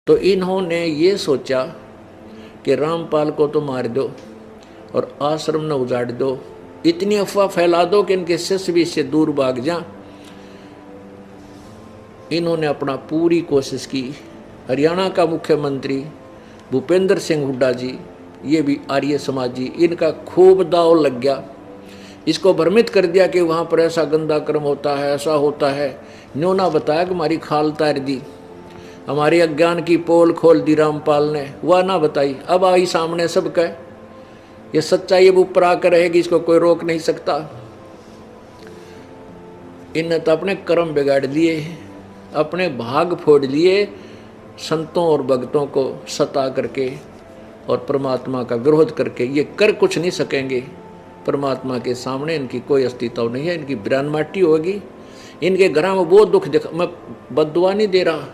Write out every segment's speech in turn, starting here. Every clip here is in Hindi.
तो इन्होंने ये सोचा कि रामपाल को तो मार दो और आश्रम न उजाड़ दो, इतनी अफवाह फैला दो कि इनके शिष्य भी इससे दूर भाग जाएं। इन्होंने अपना पूरी कोशिश की। हरियाणा का मुख्यमंत्री भूपेंद्र सिंह हुड्डा जी, ये भी आर्य समाजी, इनका खूब दाव लग गया। इसको भ्रमित कर दिया कि वहाँ पर ऐसा गंदा कर्म होता है, ऐसा होता है। न्यों ना बताया कि हमारी खाल तार दी, हमारे अज्ञान की पोल खोल दी रामपाल ने, वह ना बताई। अब आई सामने सब कह, ये सच्चाई अब ऊपर आकर रहेगी, इसको कोई रोक नहीं सकता। इनने तो अपने कर्म बिगाड़ लिए, अपने भाग फोड़ लिए, संतों और भक्तों को सता करके और परमात्मा का विरोध करके। ये कर कुछ नहीं सकेंगे, परमात्मा के सामने इनकी कोई अस्तित्व नहीं है, इनकी बिरान माटी होगी। इनके घर में वो दुख दिखा। मैं बद्दुआ नहीं दे रहा,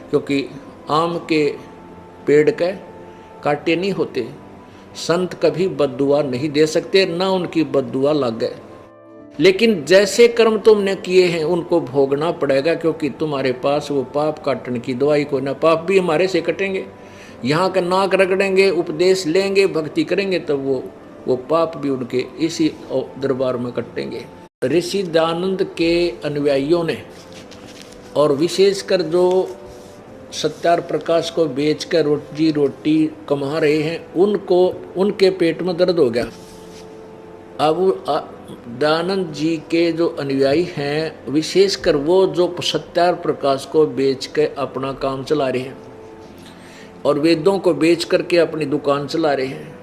क्योंकि आम के पेड़ के कांटे नहीं होते। संत कभी बद्दुआ नहीं दे सकते, ना उनकी बद्दुआ लग गए। लेकिन जैसे कर्म तुमने किए हैं उनको भोगना पड़ेगा, क्योंकि तुम्हारे पास वो पाप काटने की दवाई को ना। पाप भी हमारे से कटेंगे, यहाँ का नाक रगड़ेंगे, उपदेश लेंगे, भक्ति करेंगे, तब वो पाप भी उनके इसी दरबार में कटेंगे। ऋषि दयानंद के अनुयायियों ने, और विशेषकर जो सत्यार प्रकाश को बेचकर रोटी कमा रहे हैं, उनको उनके पेट में दर्द हो गया। अब दयानंद जी के जो अनुयायी हैं, विशेषकर वो जो सत्यार प्रकाश को बेच के अपना काम चला रहे हैं और वेदों को बेच करके अपनी दुकान चला रहे हैं,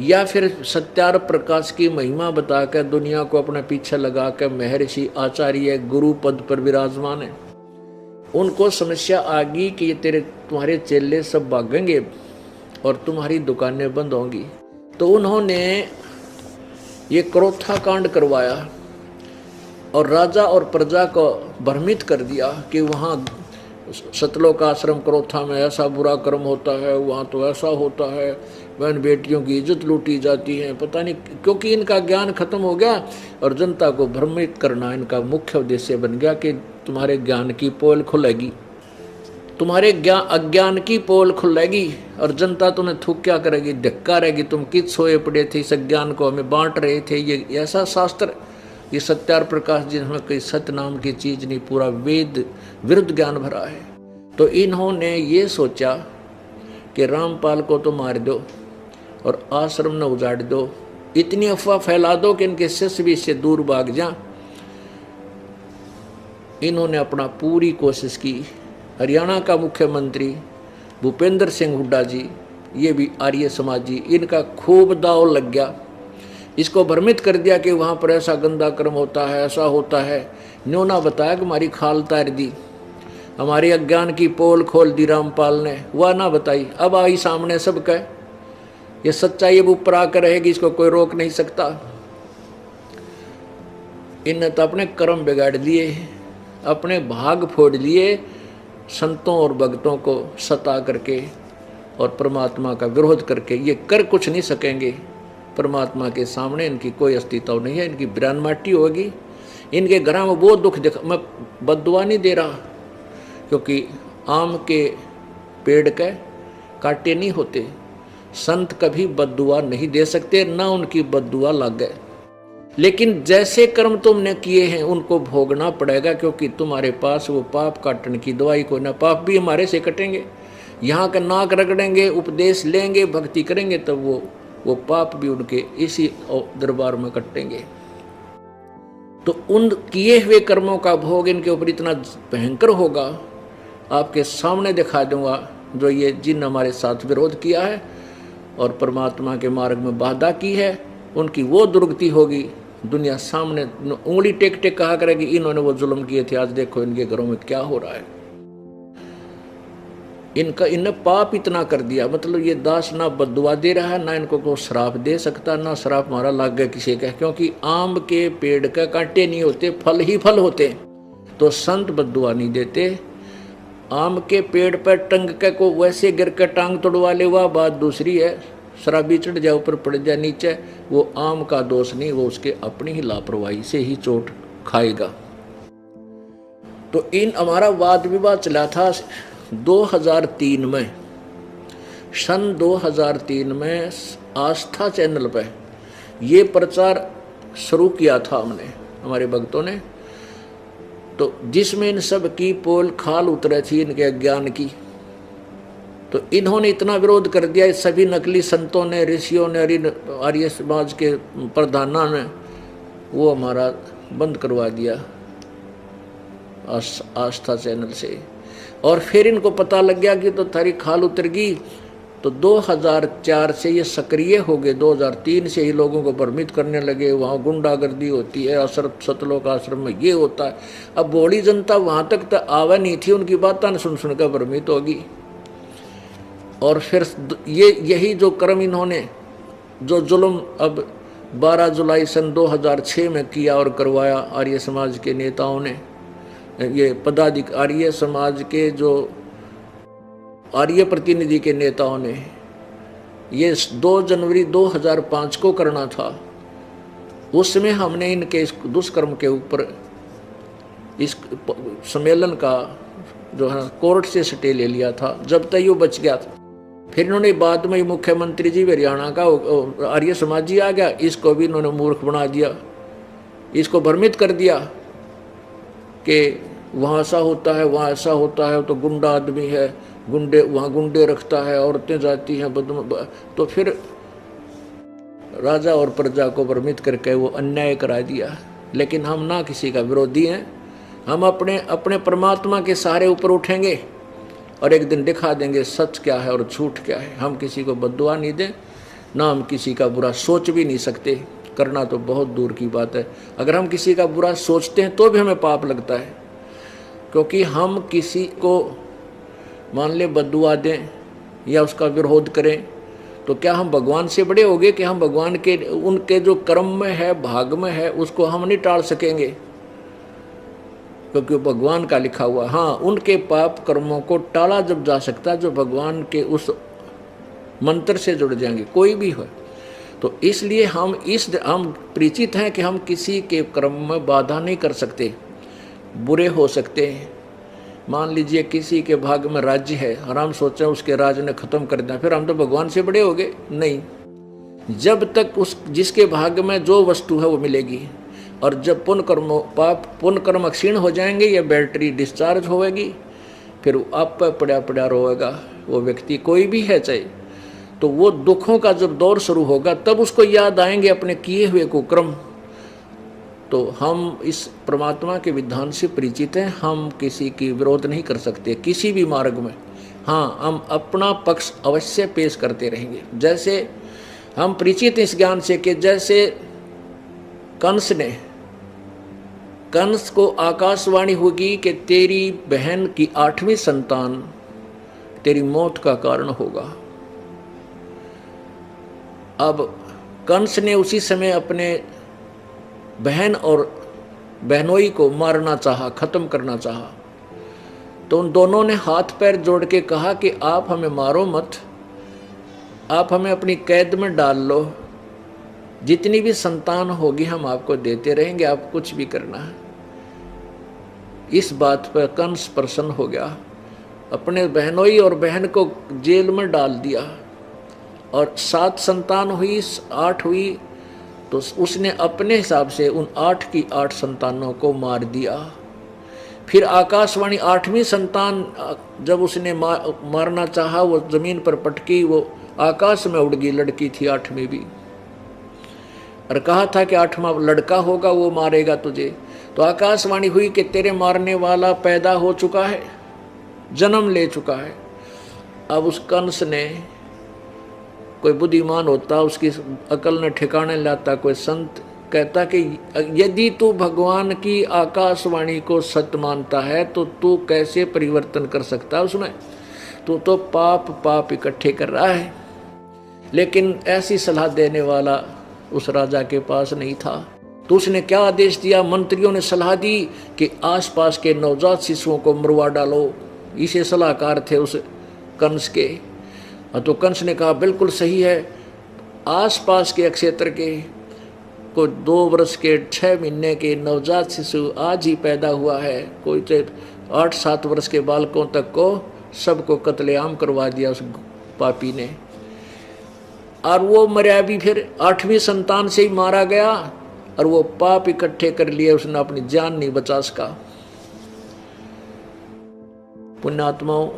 या फिर सत्यार प्रकाश की महिमा बताकर दुनिया को अपने पीछे लगा कर महर्षि आचार्य गुरु पद पर विराजमान है, उनको समस्या आ गई कि ये तुम्हारे चेले सब भागेंगे और तुम्हारी दुकानें बंद होंगी। तो उन्होंने ये क्रोथा कांड करवाया और राजा और प्रजा को भ्रमित कर दिया कि वहाँ सतलोक आश्रम क्रोथा में ऐसा बुरा कर्म होता है, वहाँ तो ऐसा होता है, बहन बेटियों की इज्जत लूटी जाती है, पता नहीं। क्योंकि इनका ज्ञान खत्म हो गया और जनता को भ्रमित करना इनका मुख्य उद्देश्य बन गया कि तुम्हारे ज्ञान की पोल खुलेगी, तुम्हारे अज्ञान की पोल खुलेगी और जनता तुम्हें थूक क्या करेगी, धक्का रहेगी। तुम किस सोए पड़े थे, इस ज्ञान को हमें बांट रहे थे। ये ऐसा शास्त्र, ये सत्यार प्रकाश जिसमें कोई सत्य नाम की चीज नहीं, पूरा वेद विरुद्ध ज्ञान भरा है। तो इन्होंने ये सोचा कि रामपाल को तो मार दो और आश्रम न उजाड़ दो, इतनी अफवाह फैला दो कि इनके शिष्य भी इससे दूर भाग जाएं। इन्होंने अपना पूरी कोशिश की। हरियाणा का मुख्यमंत्री भूपेंद्र सिंह हुड्डा जी, ये भी आर्य समाजी, इनका खूब दाव लग गया। इसको भ्रमित कर दिया कि वहाँ पर ऐसा गंदा कर्म होता है, ऐसा होता है। न्यों ना बताया कि हमारी खाल तार दी, हमारे अज्ञान की पोल खोल दी रामपाल ने, वह ना बताई। अब आई सामने सब कह, ये सच्चाई अब ऊपर आकर रहेगी, इसको कोई रोक नहीं सकता। इनने तो अपने कर्म बिगाड़ लिए, अपने भाग फोड़ लिए, संतों और भक्तों को सता करके और परमात्मा का विरोध करके। ये कर कुछ नहीं सकेंगे, परमात्मा के सामने इनकी कोई अस्तित्व नहीं है, इनकी बिरान माटी होगी। इनके घर में वो दुख दिखा। मैं बद्दुआ नहीं दे रहा, क्योंकि आम के पेड़ के कांटे नहीं होते। संत कभी बद्दुआ नहीं दे सकते, ना उनकी बद्दुआ लग गए। लेकिन जैसे कर्म तुमने किए हैं उनको भोगना पड़ेगा, क्योंकि तुम्हारे पास वो पाप काटने की दवाई को ना। पाप भी हमारे से कटेंगे, यहाँ का नाक रगड़ेंगे, उपदेश लेंगे, भक्ति करेंगे, तब वो पाप भी उनके इसी दरबार में कटेंगे। तो उन किए हुए कर्मों का भोग इनके ऊपर इतना भयंकर होगा, आपके सामने दिखा दूंगा। जो ये जिन हमारे साथ विरोध किया है और परमात्मा के मार्ग में बाधा की है, उनकी वो दुर्गति होगी। दुनिया सामने उंगली टेक टेक कहा करेगी, इन्होंने वो जुल्म किए थे, आज देखो इनके घरों में क्या हो रहा है। इनने पाप इतना कर दिया। मतलब ये दास ना बद्दुआ दे रहा है, ना इनको को श्राप दे सकता, ना श्राप मारा लाग गया किसी का, क्योंकि आम के पेड़ का कांटे नहीं होते, फल ही फल होते। तो संत बद्दुआ नहीं देते। आम के पेड़ पर टंग के को वैसे गिर के टांग तोड़वा ले, वह बात दूसरी है। शराबी चढ़ जाए, ऊपर पड़ जाए नीचे, वो आम का दोष नहीं, वो उसके अपनी ही लापरवाही से ही चोट खाएगा। तो इन हमारा वाद विवाद चला था 2003 में, सन 2003 में आस्था चैनल पे ये प्रचार शुरू किया था हमने, हमारे भक्तों ने, तो जिसमें इन सब की पोल खाल उतरे थी इनके अज्ञान की। तो इन्होंने इतना विरोध कर दिया, सभी नकली संतों ने, ऋषियों ने, आर्य समाज के प्रधाना ने, वो हमारा बंद करवा दिया आस्था चैनल से। और फिर इनको पता लग गया कि तो थारी खाल उतर गई, तो 2004 से ये सक्रिय हो गए। 2003 से ही लोगों को भ्रमित करने लगे, वहाँ गुंडागर्दी होती है, आश्रम सतलोक आश्रम में ये होता है। अब बड़ी जनता वहाँ तक तो आवा नहीं थी, उनकी बातें सुन सुनकर भ्रमित होगी। और फिर ये यही जो कर्म इन्होंने, जो जुल्म अब 12 जुलाई सन 2006 में किया और करवाया आर्य समाज के नेताओं ने, ये पदाधिकारी आर्य समाज के जो आर्य प्रतिनिधि के नेताओं ने, ये 2 जनवरी 2005 को करना था। उसमें हमने इनके इस दुष्कर्म के ऊपर इस सम्मेलन का जो है कोर्ट से स्टे ले लिया था, जब तक ये बच गया था। फिर इन्होंने बाद में मुख्यमंत्री जी हरियाणा का आर्य समाजी आ गया, इसको भी इन्होंने मूर्ख बना दिया, इसको भ्रमित कर दिया कि वहाँ ऐसा होता है, वहाँ ऐसा होता है, तो गुंडा आदमी है, गुंडे वहाँ गुंडे रखता है, औरतें जाती हैं तो फिर राजा और प्रजा को भ्रमित करके वो अन्याय करा दिया। लेकिन हम ना किसी का विरोधी हैं, हम अपने अपने परमात्मा के सहारे ऊपर उठेंगे और एक दिन दिखा देंगे सच क्या है और झूठ क्या है। हम किसी को बद्दुआ नहीं दें, ना हम किसी का बुरा सोच भी नहीं सकते, करना तो बहुत दूर की बात है। अगर हम किसी का बुरा सोचते हैं तो भी हमें पाप लगता है, क्योंकि हम किसी को मान ले बद्दुआ दें या उसका विरोध करें तो क्या हम भगवान से बड़े हो गए कि हम भगवान के उनके जो कर्म में है, भाग में है, उसको हम नहीं टाल सकेंगे, क्योंकि भगवान का लिखा हुआ। हाँ, उनके पाप कर्मों को टाला जब जा सकता है जो भगवान के उस मंत्र से जुड़ जाएंगे, कोई भी हो। तो इसलिए हम परिचित हैं कि हम किसी के कर्म में बाधा नहीं कर सकते, बुरे हो सकते हैं। मान लीजिए किसी के भाग में राज्य है और हम सोचें उसके राज ने खत्म कर दिया, फिर हम तो भगवान से बड़े हो गए? नहीं, जब तक उस जिसके भाग में जो वस्तु है वो मिलेगी। और जब पुण्य कर्म क्षीण हो जाएंगे या बैटरी डिस्चार्ज होएगी, फिर आप पर पड़ा पड़ा रोएगा वो व्यक्ति, कोई भी है चाहे। तो वो दुखों का जब दौर शुरू होगा तब उसको याद आएंगे अपने किए हुए कुकर्म। तो हम इस परमात्मा के विधान से परिचित हैं, हम किसी की विरोध नहीं कर सकते किसी भी मार्ग में। हाँ, हम अपना पक्ष अवश्य पेश करते रहेंगे। जैसे हम परिचित इस ज्ञान से कि जैसे कंस को आकाशवाणी होगी कि तेरी बहन की 8वीं संतान तेरी मौत का कारण होगा। अब कंस ने उसी समय अपने बहन और बहनोई को मारना चाहा, खत्म करना चाहा। तो उन दोनों ने हाथ पैर जोड़ के कहा कि आप हमें मारो मत, आप हमें अपनी कैद में डाल लो, जितनी भी संतान होगी हम आपको देते रहेंगे, आप कुछ भी करना है। इस बात पर कंस प्रसन्न हो गया, अपने बहनोई और बहन को जेल में डाल दिया। और 7 संतान हुई, 8 हुई, तो उसने अपने हिसाब से उन 8 की 8 संतानों को मार दिया। फिर आकाशवाणी 8वीं संतान जब उसने मारना चाहा, वो जमीन पर पटकी, वो आकाश में उड़ गई, लड़की थी 8वीं भी, और कहा था कि 8वां लड़का होगा वो मारेगा तुझे। तो आकाशवाणी हुई कि तेरे मारने वाला पैदा हो चुका है, जन्म ले चुका है। अब उस कंस ने, कोई बुद्धिमान होता उसकी अकल ने ठिकाने लाता, कोई संत कहता कि यदि तू भगवान की आकाशवाणी को सत्य मानता है तो तू कैसे परिवर्तन कर सकता है उसमें, तू तो पाप इकट्ठे कर रहा है। लेकिन ऐसी सलाह देने वाला उस राजा के पास नहीं था। तो उसने क्या आदेश दिया, मंत्रियों ने सलाह दी कि आसपास के नवजात शिशुओं को मरवा डालो। इसे सलाहकार थे उस कंस के। तो कंस ने कहा बिल्कुल सही है, आसपास के क्षेत्र के को 2 वर्ष के 6 महीने के नवजात शिशु आज ही पैदा हुआ है, कोई 8-7 वर्ष के बालकों तक को सबको कत्लेआम करवा दिया उस पापी ने। और वो मरा भी फिर 8वीं संतान से ही मारा गया, और वो पाप इकट्ठे कर लिए, उसने अपनी जान नहीं बचा सका। पुण्यात्माओं,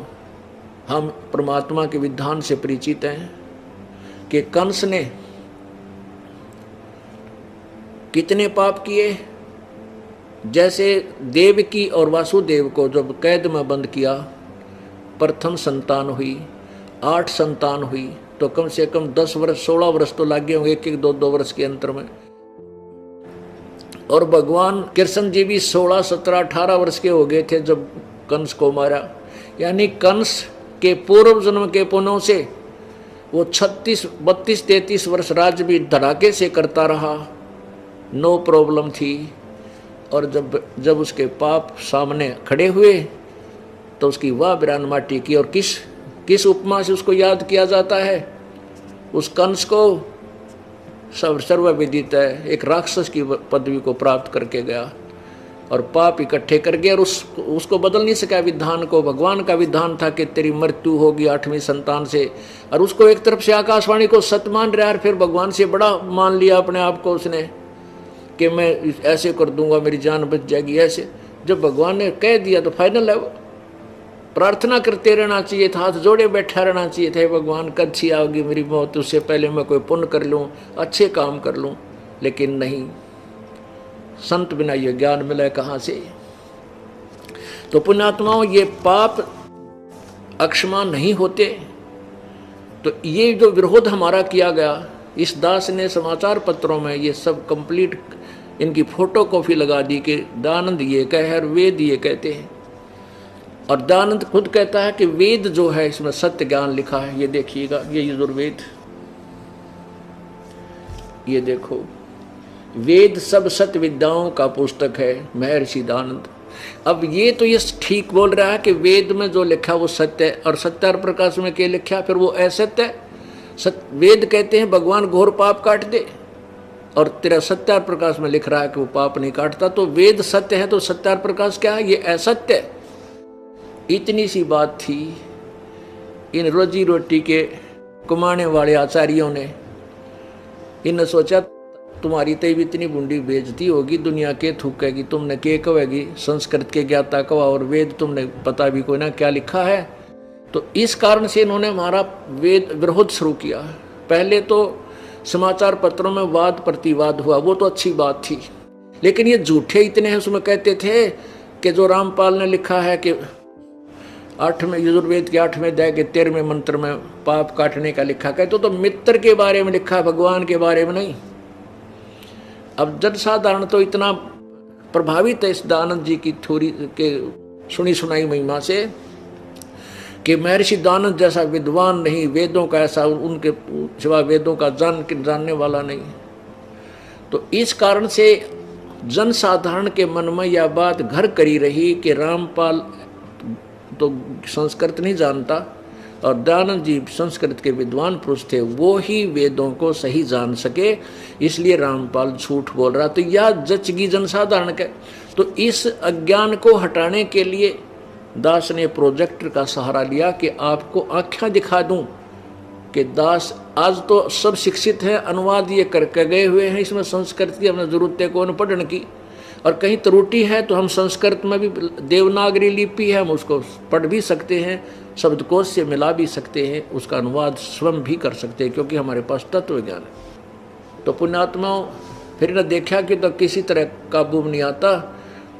हम परमात्मा के विधान से परिचित हैं कि कंस ने कितने पाप किए। जैसे देवकी और वासुदेव को जब कैद में बंद किया, प्रथम संतान हुई, 8 संतान हुई, तो कम से कम 10 वर्ष 16 वर्ष तो लगे होंगे, एक 2 वर्ष के अंतर में। और भगवान कृष्ण जी भी 16, 17, 18 वर्ष के हो गए थे जब कंस को मारा। यानी कंस के पूर्व जन्म के पुण्यों से वो 36, 32, 33 वर्ष राज भी धड़ाके से करता रहा, नो प्रॉब्लम थी। और जब उसके पाप सामने खड़े हुए तो उसकी वाह बिरान माटी की। और किस उपमा से उसको याद किया जाता है? उस कंस को सर्वविदित है, एक राक्षस की पदवी को प्राप्त करके गया और पाप इकट्ठे कर गया, और उसको बदल नहीं सका विधान को। भगवान का विधान था कि तेरी मृत्यु होगी 8वीं संतान से, और उसको एक तरफ से आकाशवाणी को सत्य मान रहा है, फिर भगवान से बड़ा मान लिया अपने आप को उसने कि मैं ऐसे कर दूंगा, मेरी जान बच जाएगी। ऐसे जब भगवान ने कह दिया तो फाइनल है। प्रार्थना करते रहना चाहिए था, हाथ जोड़े बैठा रहना चाहिए था, भगवान कब सी आओगी मेरी मौत, उससे पहले मैं कोई पुण्य कर लूँ, अच्छे काम कर लूँ। लेकिन नहीं, संत बिना ये ज्ञान मिला कहाँ से? तो पुण्यात्माओं, ये पाप अक्षमा नहीं होते। तो ये जो विरोध हमारा किया गया, इस दास ने समाचार पत्रों में ये सब कंप्लीट इनकी फोटो कॉपी लगा दी कि दयानंद ये कहे और वेद ये कहते हैं। और दयानंद खुद कहता है कि वेद जो है इसमें सत्य ज्ञान लिखा है। ये देखिएगा, ये यजुर्वेद, ये देखो, वेद सब सत्य विद्याओं का पुस्तक है, महर्षि दयानंद। अब ये तो ये ठीक बोल रहा है कि वेद में जो लिखा वो सत्य है, और सत्यार प्रकाश में क्या लिखा फिर वो असत्य है। वेद कहते हैं भगवान घोर पाप काट दे, और तेरा सत्यार प्रकाश में लिख रहा है कि वो पाप नहीं काटता। तो वेद सत्य है तो सत्यार प्रकाश क्या है? ये असत्य है। इतनी सी बात थी। इन रोजी रोटी के कमाने वाले आचार्यों ने इन्हें सोचा तुम्हारी तो भी इतनी बूंदी बेइज्जती होगी, दुनिया के थूकेगी, तुमने के कहेगी, संस्कृत के ज्ञाता कवा, और वेद तुमने पता भी कोई ना क्या लिखा है। तो इस कारण से इन्होंने हमारा वेद विरोध शुरू किया। पहले तो समाचार पत्रों में वाद प्रतिवाद हुआ, वो तो अच्छी बात थी, लेकिन ये झूठे इतने हैं। उसमें कहते थे कि जो रामपाल ने लिखा है कि 8वें यजुर्वेद के 8वें अध्याय के 13वें मंत्र में पाप काटने का लिखा, कहते तो मित्र के बारे में लिखा है, भगवान के बारे में नहीं। अब जन साधारण तो इतना प्रभावित है इस दयानंद जी की थोड़ी के सुनी सुनाई महिमा से कि महर्षि दयानंद जैसा विद्वान नहीं, वेदों का ऐसा उनके सिवा वेदों का जानने वाला नहीं। तो इस कारण से जन साधारण के मन में यह बात घर करी रही कि रामपाल तो संस्कृत नहीं जानता, और दयानंद जी संस्कृत के विद्वान पुरुष थे, वो ही वेदों को सही जान सके, इसलिए रामपाल झूठ बोल रहा। तो यह जचगी जनसाधारण का। तो इस अज्ञान को हटाने के लिए दास ने प्रोजेक्टर का सहारा लिया कि आपको आँखें दिखा दूं कि दास आज तो सब शिक्षित हैं, अनुवाद ये करके गए हुए हैं, इसमें संस्कृत की हमें जरूरत है कौन पढ़ने की, और कहीं त्रुटि है तो हम संस्कृत में भी देवनागरी लिपि है, हम उसको पढ़ भी सकते हैं, शब्दकोश से मिला भी सकते हैं, उसका अनुवाद स्वयं भी कर सकते हैं, क्योंकि हमारे पास तत्व ज्ञान है। तो पुण्यात्माओं, फिर न देखा कि तो किसी तरह काबू नहीं आता,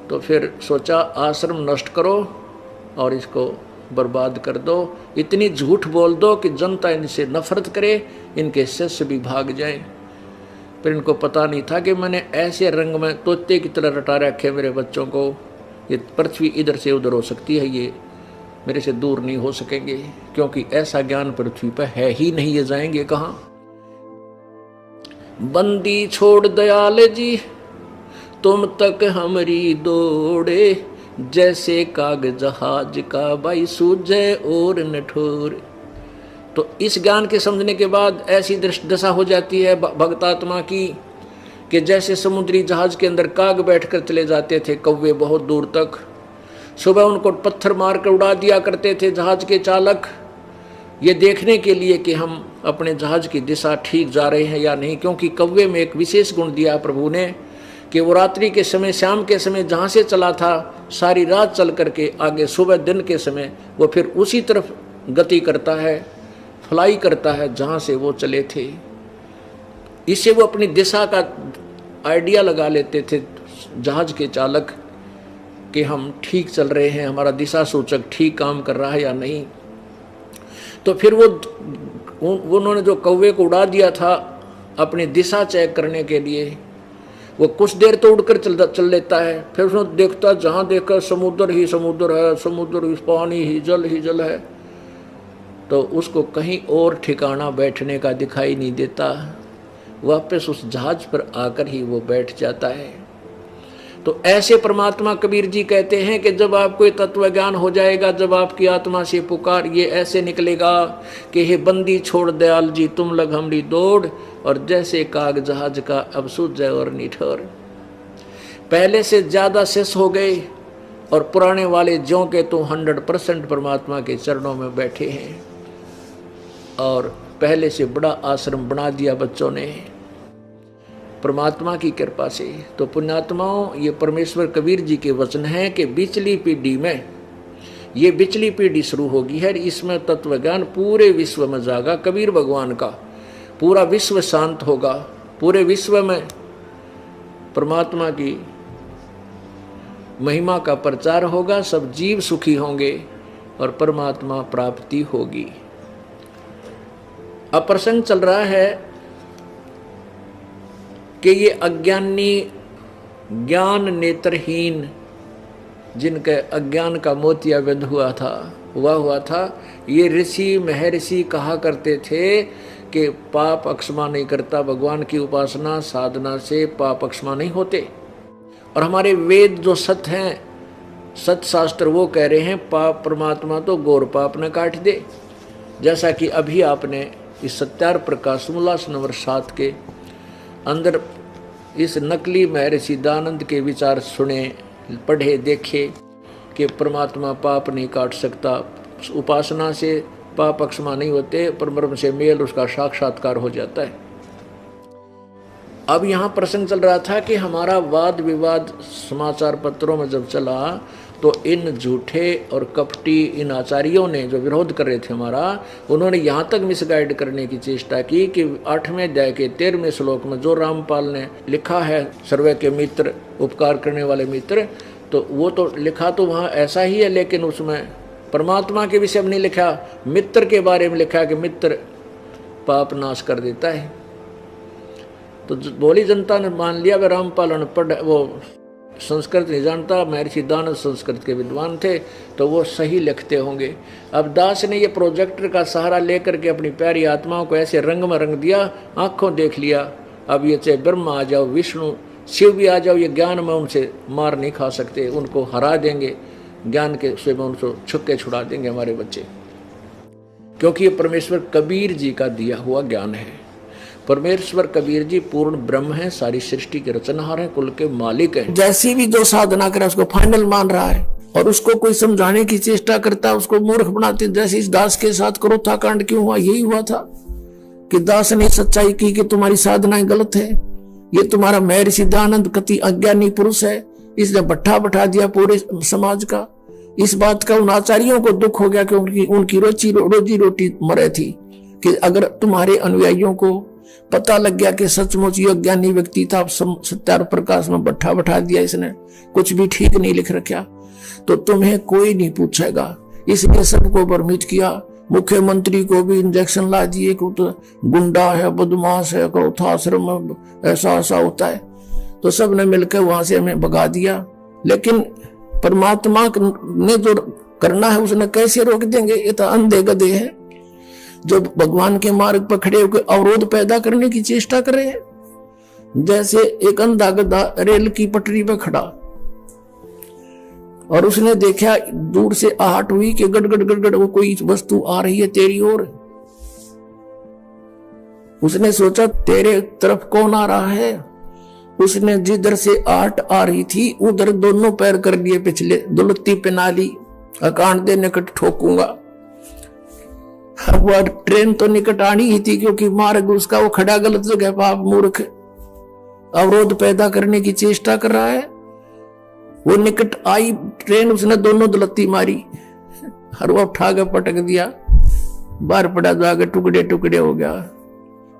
तो फिर सोचा आश्रम नष्ट करो और इसको बर्बाद कर दो, इतनी झूठ बोल दो कि जनता इनसे नफरत करे, इनके शिष्य भी भाग जाएं। फिर इनको पता नहीं था कि मैंने ऐसे रंग में तोते की तरह रटा रखे मेरे बच्चों को, ये पृथ्वी इधर से उधर हो सकती है, ये मेरे से दूर नहीं हो सकेंगे, क्योंकि ऐसा ज्ञान पृथ्वी पर है ही नहीं, ये जाएंगे कहाँ। बंदी छोड़ दयाल जी तुम तक हमारी दौड़े, जैसे काग जहाज का भाई सूझे और नठोर। तो इस ज्ञान के समझने के बाद ऐसी दशा हो जाती है भक्तात्मा की कि जैसे समुद्री जहाज के अंदर काग बैठकर चले जाते थे कौवे बहुत दूर तक, सुबह उनको पत्थर मार कर उड़ा दिया करते थे जहाज के चालक, ये देखने के लिए कि हम अपने जहाज की दिशा ठीक जा रहे हैं या नहीं। क्योंकि कौवे में एक विशेष गुण दिया प्रभु ने कि वो रात्रि के समय, शाम के समय जहाँ से चला था, सारी रात चल करके आगे सुबह दिन के समय वो फिर उसी तरफ गति करता है, फ्लाई करता है जहाँ से वो चले थे। इससे वो अपनी दिशा का आइडिया लगा लेते थे जहाज के चालक कि हम ठीक चल रहे हैं, हमारा दिशा सूचक ठीक काम कर रहा है या नहीं। तो फिर उन्होंने जो कौवे को उड़ा दिया था अपनी दिशा चेक करने के लिए, वो कुछ देर तो उड़कर चल लेता है, फिर उसने देखता जहाँ देखा समुद्र ही समुद्र है, समुद्र ही पानी ही जल है, तो उसको कहीं और ठिकाना बैठने का दिखाई नहीं देता, वापस उस जहाज पर आकर ही वो बैठ जाता है। तो ऐसे परमात्मा कबीर जी कहते हैं कि जब आपको तत्व ज्ञान हो जाएगा, जब आपकी आत्मा से पुकार ये ऐसे निकलेगा कि हे बंदी छोड़ दयाल जी तुम लग हमरी दौड़, और जैसे काग जहाज का अब सूझ जाए और निठोर। पहले से ज्यादा शेष हो गए और पुराने वाले ज्यों के तो 100% परमात्मा के चरणों में बैठे हैं, और पहले से बड़ा आश्रम बना दिया बच्चों ने परमात्मा की कृपा से। तो पुण्यात्माओं, ये परमेश्वर कबीर जी के वचन हैं कि बिचली पीढ़ी में, ये बिचली पीढ़ी शुरू होगी है, इसमें तत्व ज्ञान पूरे विश्व में जागा। कबीर भगवान का पूरा विश्व शांत होगा, पूरे विश्व में परमात्मा की महिमा का प्रचार होगा, सब जीव सुखी होंगे और परमात्मा प्राप्ति होगी। अब प्रसंग चल रहा है कि ये अज्ञानी, ज्ञान नेत्रहीन, जिनके अज्ञान का मोतियाबिंद हुआ था, ये ऋषि महर्षि कहा करते थे कि पाप अक्षमा नहीं करता, भगवान की उपासना साधना से पाप अक्षमा नहीं होते। और हमारे वेद जो सत्य हैं, सत्य शास्त्र, वो कह रहे हैं पाप परमात्मा तो गौर पाप न काट दे। जैसा कि अभी आपने इस सत्यार प्रकाश उल्लास नंबर 7 के अंदर इस नकली महर्षि दानंद के विचार सुने, पढ़े, देखे कि परमात्मा पाप नहीं काट सकता, उपासना से पाप अक्षमा नहीं होते, परब्रह्म से मेल उसका साक्षात्कार हो जाता है। अब यहाँ प्रसंग चल रहा था कि हमारा वाद विवाद समाचार पत्रों में जब चला तो इन झूठे और कपटी इन आचार्यों ने जो विरोध कर रहे थे हमारा, उन्होंने यहाँ तक मिसगाइड करने की चेष्टा की कि 8वें अध्याय के 13वें श्लोक में जो रामपाल ने लिखा है, सर्वे के मित्र, उपकार करने वाले मित्र, तो वो तो लिखा तो वहाँ ऐसा ही है, लेकिन उसमें परमात्मा के विषय में नहीं लिखा, मित्र के बारे में लिखा कि मित्र पाप नाश कर देता है। तो बोली जनता ने मान लिया, वे रामपाल अनपढ़, वो संस्कृत नहीं जानता, महर्षि दानंद संस्कृत के विद्वान थे, तो वो सही लिखते होंगे। अब दास ने ये प्रोजेक्टर का सहारा लेकर के अपनी प्यारी आत्माओं को ऐसे रंग में रंग दिया, आंखों देख लिया। अब ये चाहे ब्रह्मा आ जाओ, विष्णु शिव भी आ जाओ, ये ज्ञान में उनसे मार नहीं खा सकते, उनको हरा देंगे, ज्ञान के से में उनको छुक्के छुड़ा देंगे हमारे बच्चे, क्योंकि ये परमेश्वर कबीर जी का दिया हुआ ज्ञान है। परमेश्वर कबीर जी पूर्ण ब्रह्म है, सारी सृष्टि के रचनहार है, कुल के मालिक है। जैसी भी जो साधना करे उसको फाइनल मान रहा है, और उसको कोई समझाने की चेष्टा करता है उसको मूर्ख बनाते। जैसे इस दास के साथ क्रोधा कांड क्यों हुआ, यही हुआ था कि दास ने सच्चाई की कि तुम्हारी साधनाएं गलत है, ये तुम्हारा महर्षि दानंद कति अज्ञानी पुरुष है, इसने भट्ठा बैठा दिया पूरे समाज का। इस बात का उन आचार्यों को दुख हो गया क्योंकि उनकी रोजी रोटी मरे थी कि अगर तुम्हारे अनुयायियों को पता लग गया कि सचमुच ये अज्ञानी व्यक्ति था, सत्यार प्रकाश में भट्ठा बैठा दिया इसने, कुछ भी ठीक नहीं लिख रखा, तो तुम्हें कोई नहीं पूछेगा। इसलिए सबको भ्रमित किया, मुख्यमंत्री को भी इंजेक्शन ला दिए कि तो गुंडा है, बदमाश है, क्रोधाश्रम ऐसा ऐसा होता है, तो सब ने मिलकर वहां से हमें भगा दिया। लेकिन परमात्मा ने जो करना है उसने कैसे रोक देंगे, ये तो अंधे गधे हैं जो भगवान के मार्ग पर खड़े होकर अवरोध पैदा करने की चेष्टा कर रहे हैं। जैसे एक अंधा गधा रेल की पटरी पर खड़ा और उसने देखा दूर से आहट हुई कि गड़गड़ गड़गड़ वो कोई वस्तु आ रही है तेरी ओर। उसने सोचा तेरे तरफ कौन आ रहा है, उसने जिधर से 8 आ रही थी उधर दोनों पैर कर दिए पिछले, दुलत्ती पहना ली, अकांड दे निकट ठोकूंगा। अब वह ट्रेन तो निकट आनी ही थी क्योंकि मार्ग उसका वो खड़ा गलत जगह, पाप मूर्ख अवरोध पैदा करने की चेष्टा कर रहा है। वो निकट आई ट्रेन, उसने दोनों दुलत्ती मारी, हर वो उठा के पटक दिया, बाहर पड़ा जाकर टुकड़े टुकड़े हो गया।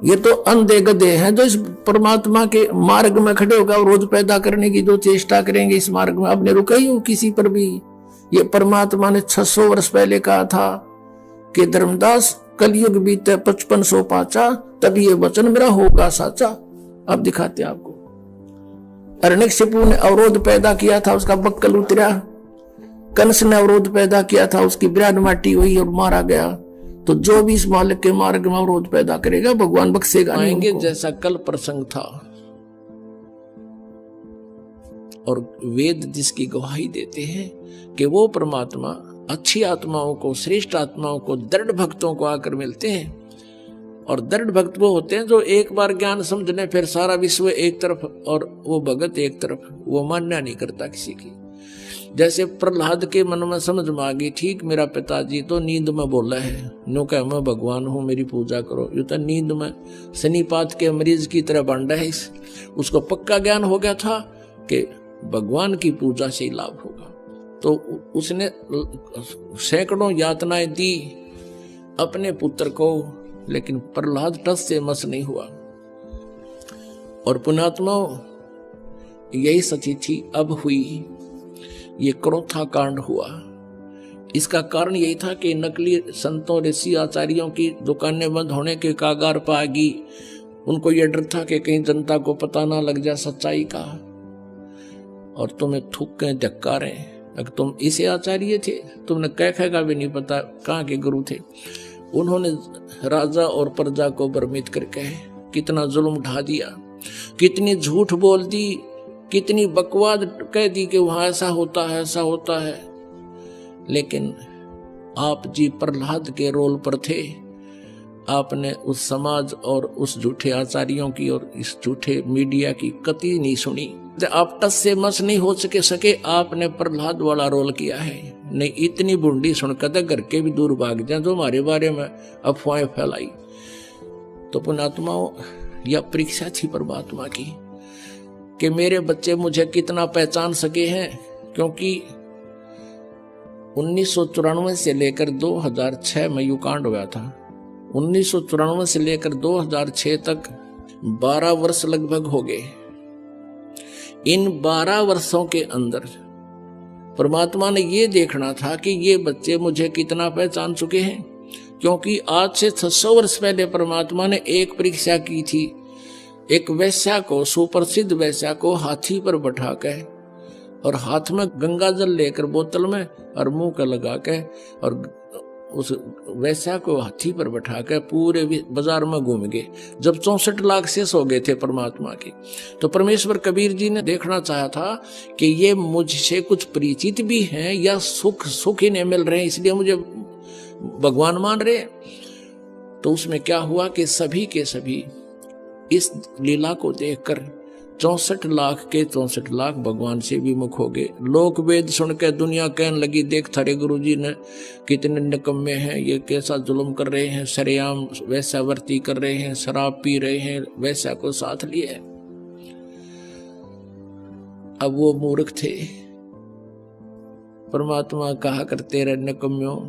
ये तो अंधे गधे हैं जो इस परमात्मा के मार्ग में खड़े होकर अवरोध पैदा करने की जो चेष्टा करेंगे इस मार्ग में। आपने रुका ही हो किसी पर भी? ये परमात्मा ने 600 वर्ष पहले कहा था कि धर्मदास कलयुग बीते 5500 पाचा, तभी ये वचन मेरा होगा साचा। अब दिखाते आपको। हिरण्यकशिपु ने अवरोध पैदा किया था, उसका बक्कल उतरा। कंस ने अवरोध पैदा किया था, उसकी बिरान माटी हुई और मारा गया। तो जो भी इस मालिक के मार्ग में अवरोध पैदा करेगा भगवान बख्शेगा नहीं। जैसा कल प्रसंग था और वेद जिसकी गवाही देते हैं कि वो परमात्मा अच्छी आत्माओं को, श्रेष्ठ आत्माओं को, दृढ़ भक्तों को आकर मिलते हैं। और दृढ़ भक्त वो होते हैं जो एक बार ज्ञान समझ लें फिर सारा विश्व एक तरफ और वो भगत एक तरफ, वो मान्य नहीं करता किसी की। जैसे प्रहलाद के मन में समझ में आ गई, ठीक मेरा पिताजी तो नींद में बोला है, नो कह मैं भगवान हूँ मेरी पूजा करो। ये तो नींद में शनिपात के मरीज की तरह बांटा है। उसको पक्का ज्ञान हो गया था कि भगवान की पूजा से ही लाभ होगा। तो उसने सैकड़ों यातनाएं दी अपने पुत्र को, लेकिन प्रहलाद टस से मस नहीं हुआ। और पुण्यात्मा यही सची थी अब हुई, ये क्रोथा कांड हुआ। इसका कारण यही था कि नकली संतों, ऋषि, आचार्यों की दुकानें बंद होने के कागार पर आ गई। उनको यह डर था कि कहीं जनता को पता ना लग जाए सच्चाई का और तुम्हें थूकें धक्कारें। अगर तुम इसे आचार्य थे, तुमने कह का भी नहीं पता कहाँ के गुरु थे। उन्होंने राजा और प्रजा को भ्रमित करके कितना जुल्म ढा दिया, कितनी झूठ बोल दी, कितनी बकवाद कह दी कि वहां ऐसा होता है, ऐसा होता है। लेकिन आप जी प्रहलाद के रोल पर थे। आपने उस समाज और उस झूठे आचार्यों की और इस झूठे मीडिया की कतई नहीं सुनी। आप टस से मस नहीं हो सके, आपने प्रहलाद वाला रोल किया है। नहीं इतनी बुंडी सुनकर घर के भी दूर भाग जाए जो हमारे बारे में अफवाहें फैलाई। तो पुण्यात्माओं, यह परीक्षा थी परमात्मा की कि मेरे बच्चे मुझे कितना पहचान सके हैं। क्योंकि 1994 से लेकर 2006 में युकांड हुआ था। 1994 से लेकर 2006 तक 12 वर्ष लगभग हो गए। इन 12 वर्षों के अंदर परमात्मा ने ये देखना था कि ये बच्चे मुझे कितना पहचान चुके हैं। क्योंकि आज से 600 वर्ष पहले परमात्मा ने एक परीक्षा की थी। एक वैश्या को, सुप्रसिद्ध वैश्या को हाथी पर बैठा के और हाथ में गंगा जल लेकर बोतल में और मुंह का लगा के और उस वैश्या को हाथी पर बैठा के पूरे बाजार में घूम गए। जब 64 लाख शेष हो गए थे परमात्मा के, तो परमेश्वर कबीर जी ने देखना चाहा था कि ये मुझसे कुछ परिचित भी हैं या सुख इन्हें मिल रहे हैं इसलिए मुझे भगवान मान रहे। तो उसमें क्या हुआ कि सभी के सभी इस लीला को देखकर 64 लाख के 64 लाख भगवान से विमुख हो गए। लोक वेद सुनकर दुनिया कहने लगी, देख थारे गुरुजी ने कितने निकम्मे हैं, ये कैसा जुल्म कर रहे हैं, सरेआम वैश्यावर्ती कर रहे हैं, शराब पी रहे हैं, वैश्या को साथ लिए। अब वो मूर्ख थे। परमात्मा कहा करते रहे, निकम्यों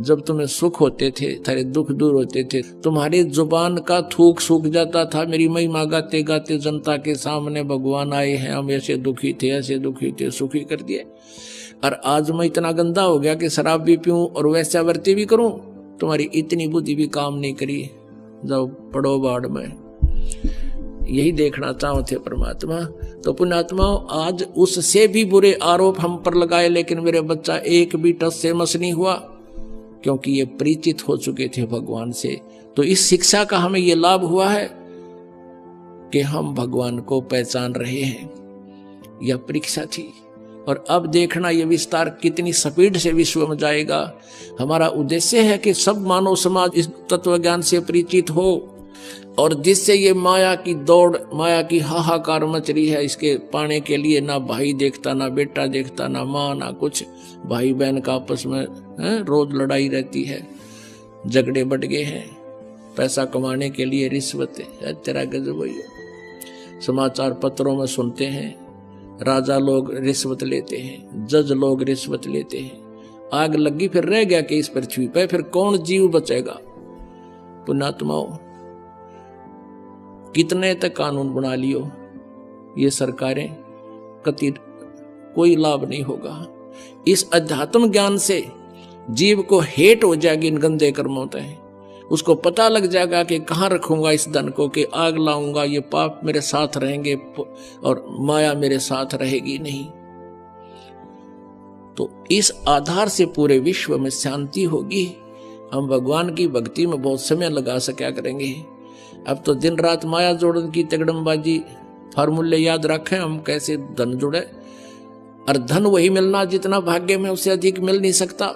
जब तुम्हें सुख होते थे, थारे दुख दूर होते थे, तुम्हारी जुबान का थूक सूख जाता था। मेरी महिमा गाते गाते जनता के सामने भगवान आए हैं, हम ऐसे दुखी थे, ऐसे दुखी थे, सुखी कर दिए। और आज मैं इतना गंदा हो गया कि शराब भी पीऊं और वैश्यावर्ती भी करूं, तुम्हारी इतनी बुद्धि भी काम नहीं करी, जाओ पड़ो बाढ़ में। यही देखना चाहो थे परमात्मा। तो पुण्यात्माओं, आज उससे भी बुरे आरोप हम पर लगाए, लेकिन मेरे बच्चा एक भी टस से मस नहीं हुआ, क्योंकि ये परिचित हो चुके थे भगवान से। तो इस शिक्षा का हमें ये लाभ हुआ है कि हम भगवान को पहचान रहे हैं। यह परीक्षा थी। और अब देखना ये विस्तार कितनी स्पीड से विश्व में जाएगा। हमारा उद्देश्य है कि सब मानव समाज इस तत्व ज्ञान से परिचित हो और जिससे ये माया की दौड़, माया की हाहाकार मच रही है, इसके पाने के लिए ना भाई देखता, ना बेटा देखता, ना माँ, ना कुछ। भाई बहन का आपस में रोज लड़ाई रहती है, झगड़े बढ़ गए हैं, पैसा कमाने के लिए रिश्वत है। तेरा गजब हुई। समाचार पत्रों में सुनते हैं, राजा लोग रिश्वत लेते हैं, जज लोग रिश्वत लेते हैं। आग लगी फिर रह गया कि इस पृथ्वी पे फिर कौन जीव बचेगा? पुण्यात्माओं, कितने तक कानून बना लियो ये सरकारें, कति कोई लाभ नहीं होगा। इस अध्यात्म ज्ञान से जीव को हेट हो जाएगी इन गंदे कर्मों से। उसको पता लग जाएगा कि कहाँ रखूंगा इस धन को, कि आग लाऊंगा, ये पाप मेरे साथ रहेंगे और माया मेरे साथ रहेगी नहीं। तो इस आधार से पूरे विश्व में शांति होगी। हम भगवान की भक्ति में बहुत समय लगा सका करेंगे। अब तो दिन रात माया जोड़न की तगड़मबाजी फार्मूले याद रखें हम, कैसे धन जुड़े। और धन वही मिलना जितना भाग्य में, उससे अधिक मिल नहीं सकता।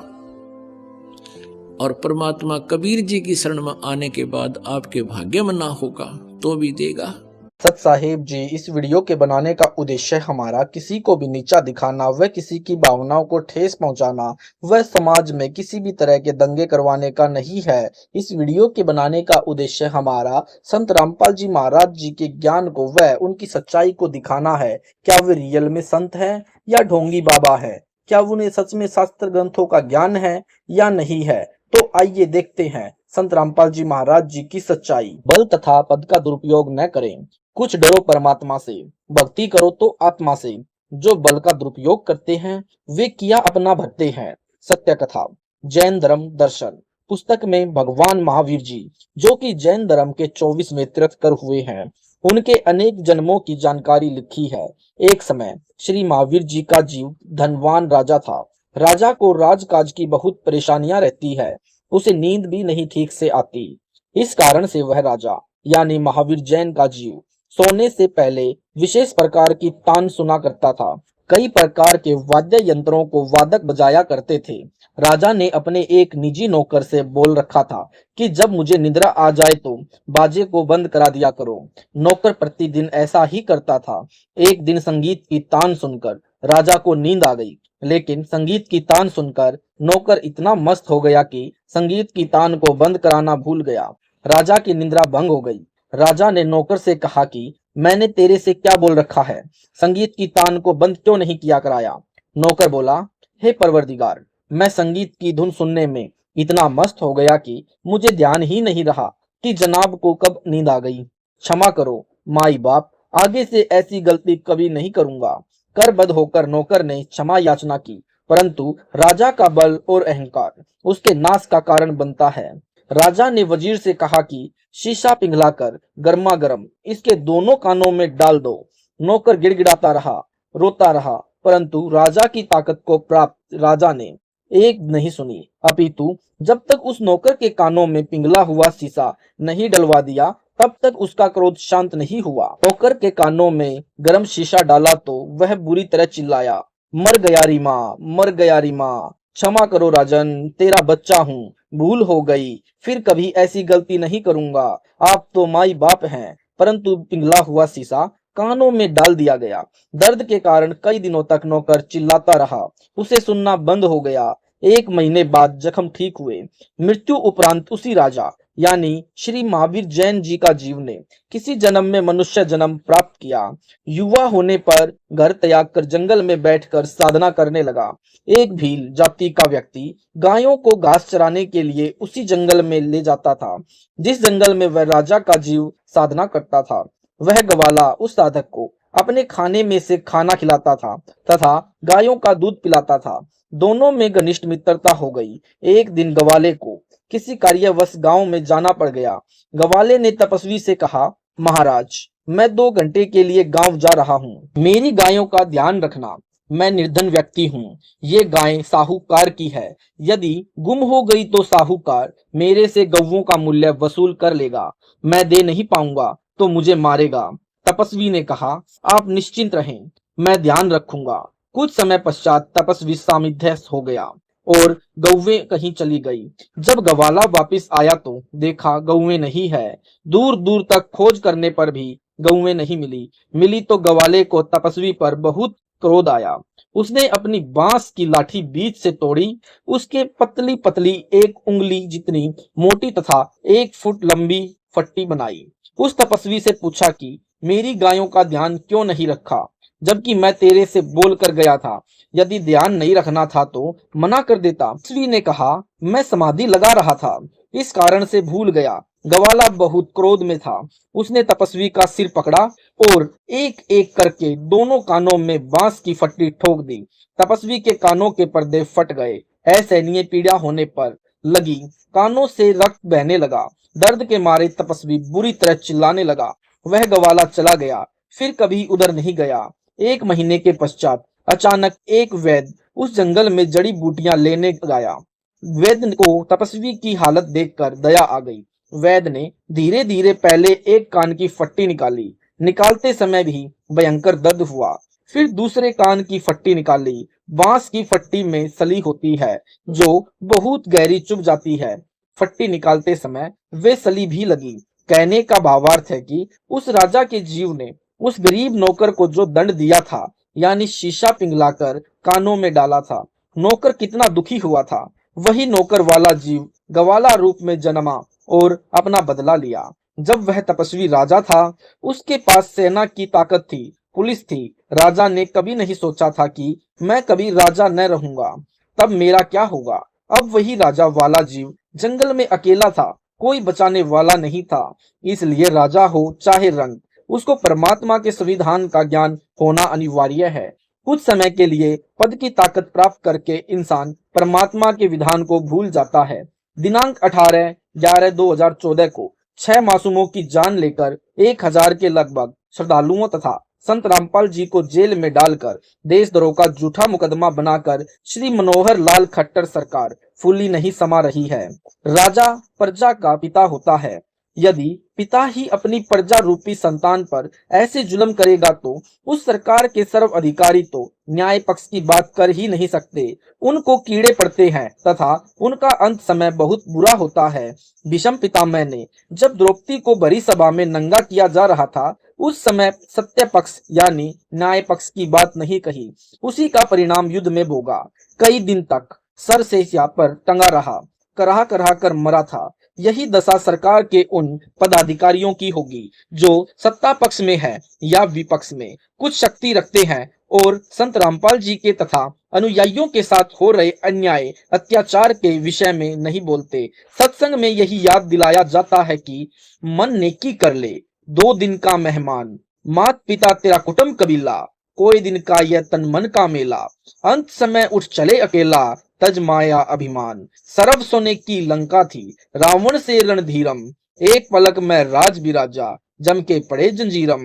और परमात्मा कबीर जी की शरण में आने के बाद आपके भाग्य में ना होगा तो भी देगा। सत साहिब जी, इस वीडियो के बनाने का उद्देश्य हमारा किसी को भी नीचा दिखाना व किसी की भावनाओं को ठेस पहुंचाना व समाज में किसी भी तरह के दंगे करवाने का नहीं है। इस वीडियो के बनाने का उद्देश्य हमारा संत रामपाल जी महाराज जी के ज्ञान को व उनकी सच्चाई को दिखाना है। क्या वे रियल में संत है या ढोंगी बाबा है? क्या उन्हें सच में शास्त्र ग्रंथों का ज्ञान है या नहीं है? तो आइए देखते हैं संत रामपाल जी महाराज जी की सच्चाई। बल तथा पद का दुरुपयोग न करें, कुछ डरो परमात्मा से, भक्ति करो तो आत्मा से। जो बल का दुरुपयोग करते हैं वे किया अपना भरते हैं। सत्य कथा जैन धर्म दर्शन पुस्तक में भगवान महावीर जी, जो कि जैन धर्म के 24वें तीर्थंकर हुए हैं, उनके अनेक जन्मों की जानकारी लिखी है। एक समय श्री महावीर जी का जीव धनवान राजा था। राजा को राजकाज की बहुत परेशानियां रहती है, उसे नींद भी नहीं ठीक से आती। इस कारण से वह राजा यानी महावीर जैन का जीव सोने से पहले विशेष प्रकार की तान सुना करता था। कई प्रकार के वाद्य यंत्रों को वादक बजाया करते थे। राजा ने अपने एक निजी नौकर से बोल रखा था कि जब मुझे निद्रा आ जाए तो बाजे को बंद करा दिया करो। नौकर प्रतिदिन ऐसा ही करता था। एक दिन संगीत की तान सुनकर राजा को नींद आ गई, लेकिन संगीत की तान सुनकर नौकर इतना मस्त हो गया कि संगीत की तान को बंद कराना भूल गया। राजा की निद्रा भंग हो गई। राजा ने नौकर से कहा कि मैंने तेरे से क्या बोल रखा है, संगीत की तान को बंद क्यों नहीं किया कराया? नौकर बोला, हे परवरदिगार, मैं संगीत की धुन सुनने में इतना मस्त हो गया कि मुझे ध्यान ही नहीं रहा कि जनाब को कब नींद आ गई। क्षमा करो माई बाप, आगे से ऐसी गलती कभी नहीं करूंगा। करबद्ध होकर नौकर ने क्षमा याचना की, परंतु राजा का बल और अहंकार उसके नाश का कारण बनता है। राजा ने वजीर से कहा कि शीशा पिघलाकर गर्मा गर्म इसके दोनों कानों में डाल दो। नौकर गिड़गिड़ाता रहा, रोता रहा, परंतु राजा की ताकत को प्राप्त राजा ने एक नहीं सुनी, अपितु जब तक उस नौकर के कानों में पिघला हुआ शीशा नहीं डलवा दिया तब तक उसका क्रोध शांत नहीं हुआ। नौकर के कानों में गर्म शीशा डाला तो वह बुरी तरह चिल्लाया, मर गया री माँ, मर गया री माँ, क्षमा करो राजन, तेरा बच्चा हूँ, भूल हो गई, फिर कभी ऐसी गलती नहीं करूंगा। आप तो माई बाप हैं। परंतु पिघला हुआ शीशा कानों में डाल दिया गया। दर्द के कारण कई दिनों तक नौकर चिल्लाता रहा, उसे सुनना बंद हो गया। 1 महीने बाद जख्म ठीक हुए। मृत्यु उपरांत उसी राजा यानी श्री महावीर जैन जी का जीव ने किसी जन्म में मनुष्य जन्म प्राप्त किया। युवा होने पर घर त्याग कर जंगल में बैठकर साधना करने लगा। एक भील जाति का व्यक्ति गायों को घास चराने के लिए उसी जंगल में ले जाता था जिस जंगल में वह राजा का जीव साधना करता था। वह ग्वाला उस साधक को अपने खाने में से खाना खिलाता था तथा गायों का दूध पिलाता था। दोनों में घनिष्ठ मित्रता हो गई। एक दिन ग्वाले को किसी कार्यवश गांव में जाना पड़ गया। ग्वाले ने तपस्वी से कहा, महाराज, मैं 2 घंटे के लिए गांव जा रहा हूँ, मेरी गायों का ध्यान रखना। मैं निर्धन व्यक्ति हूँ, ये गाय साहूकार की है। यदि गुम हो गई तो साहूकार मेरे से गौवों का मूल्य वसूल कर लेगा। मैं दे नहीं पाऊंगा तो मुझे मारेगा। तपस्वी ने कहा, आप निश्चिंत रहें, मैं ध्यान रखूंगा। कुछ समय पश्चात तपस्वी सामिध्य हो गया और गौवें कहीं चली गई। जब गवाला वापस आया तो देखा गौवें नहीं है। दूर दूर तक खोज करने पर भी गौवें नहीं मिली तो गवाले को तपस्वी पर बहुत क्रोध आया। उसने अपनी बांस की लाठी बीच से तोड़ी, उसके पतली पतली एक उंगली जितनी मोटी तथा 1 फुट लंबी फट्टी बनाई। उस तपस्वी से पूछा कि मेरी गायों का ध्यान क्यों नहीं रखा, जबकि मैं तेरे से बोल कर गया था। यदि ध्यान नहीं रखना था तो मना कर देता। तपस्वी ने कहा, मैं समाधि लगा रहा था, इस कारण से भूल गया। गवाला बहुत क्रोध में था। उसने तपस्वी का सिर पकड़ा और एक एक करके दोनों कानों में बांस की फट्टी ठोक दी। तपस्वी के कानों के पर्दे फट गए। असहनीय पीड़ा होने पर लगी, कानों से रक्त बहने लगा। दर्द के मारे तपस्वी बुरी तरह चिल्लाने लगा। वह गवाला चला गया, फिर कभी उधर नहीं गया। 1 महीने के पश्चात अचानक एक वैद्य उस जंगल में जड़ी बूटियां लेने गया। वैद्य को तपस्वी की हालत देखकर दया आ गई। वैद्य ने धीरे धीरे पहले एक कान की फट्टी निकाली। निकालते समय भी भयंकर दर्द हुआ। फिर दूसरे कान की फट्टी निकाली। बांस की फट्टी में सली होती है जो बहुत गहरी चुभ जाती है। फट्टी निकालते समय वे सली भी लगी। कहने का भावार्थ है कि उस राजा के जीव ने उस गरीब नौकर को जो दंड दिया था, यानी शीशा पिघलाकर कानों में डाला था, नौकर कितना दुखी हुआ था। वही नौकर वाला जीव गवाला रूप में जन्मा और अपना बदला लिया। जब वह तपस्वी राजा था, उसके पास सेना की ताकत थी, पुलिस थी। राजा ने कभी नहीं सोचा था कि मैं कभी राजा न रहूंगा, तब मेरा क्या होगा। अब वही राजा वाला जीव जंगल में अकेला था, कोई बचाने वाला नहीं था। इसलिए राजा हो चाहे रंग, उसको परमात्मा के संविधान का ज्ञान होना अनिवार्य है। कुछ समय के लिए पद की ताकत प्राप्त करके इंसान परमात्मा के विधान को भूल जाता है। दिनांक 18/11/2014 को 6 मासूमों की जान लेकर 1000 के लगभग श्रद्धालुओं तथा संत रामपाल जी को जेल में डालकर देशद्रोह का झूठा मुकदमा बनाकर श्री मनोहर लाल खट्टर सरकार फूली नहीं समा रही है। राजा प्रजा का पिता होता है। यदि पिता ही अपनी प्रजा रूपी संतान पर ऐसे जुल्म करेगा तो उस सरकार के सर्व अधिकारी तो न्याय पक्ष की बात कर ही नहीं सकते। उनको कीड़े पड़ते हैं तथा उनका अंत समय बहुत बुरा होता है। भीष्म पितामह ने जब द्रौपदी को भरी सभा में नंगा किया जा रहा था, उस समय सत्य पक्ष यानी न्याय पक्ष की बात नहीं कही। उसी का परिणाम युद्ध में भोगा। कई दिन तक सर से यहाँ पर टंगा रहा, कराह कराह कर मरा था। यही दशा सरकार के उन पदाधिकारियों की होगी जो सत्ता पक्ष में है या विपक्ष में कुछ शक्ति रखते हैं और संत रामपाल जी के तथा अनुयायियों के साथ हो रहे अन्याय अत्याचार के विषय में नहीं बोलते। सत्संग में यही याद दिलाया जाता है कि मन नेकी कर ले, 2 दिन का मेहमान, मात पिता तेरा कुटुंब कबीला, कोई दिन का यह तन मन का मेला, अंत समय उठ चले अकेला, तज माया अभिमान। सरब सोने की लंका थी, रावण से रणधीरम, एक पलक में राज बिराजा, जम के पड़े जंजीरम।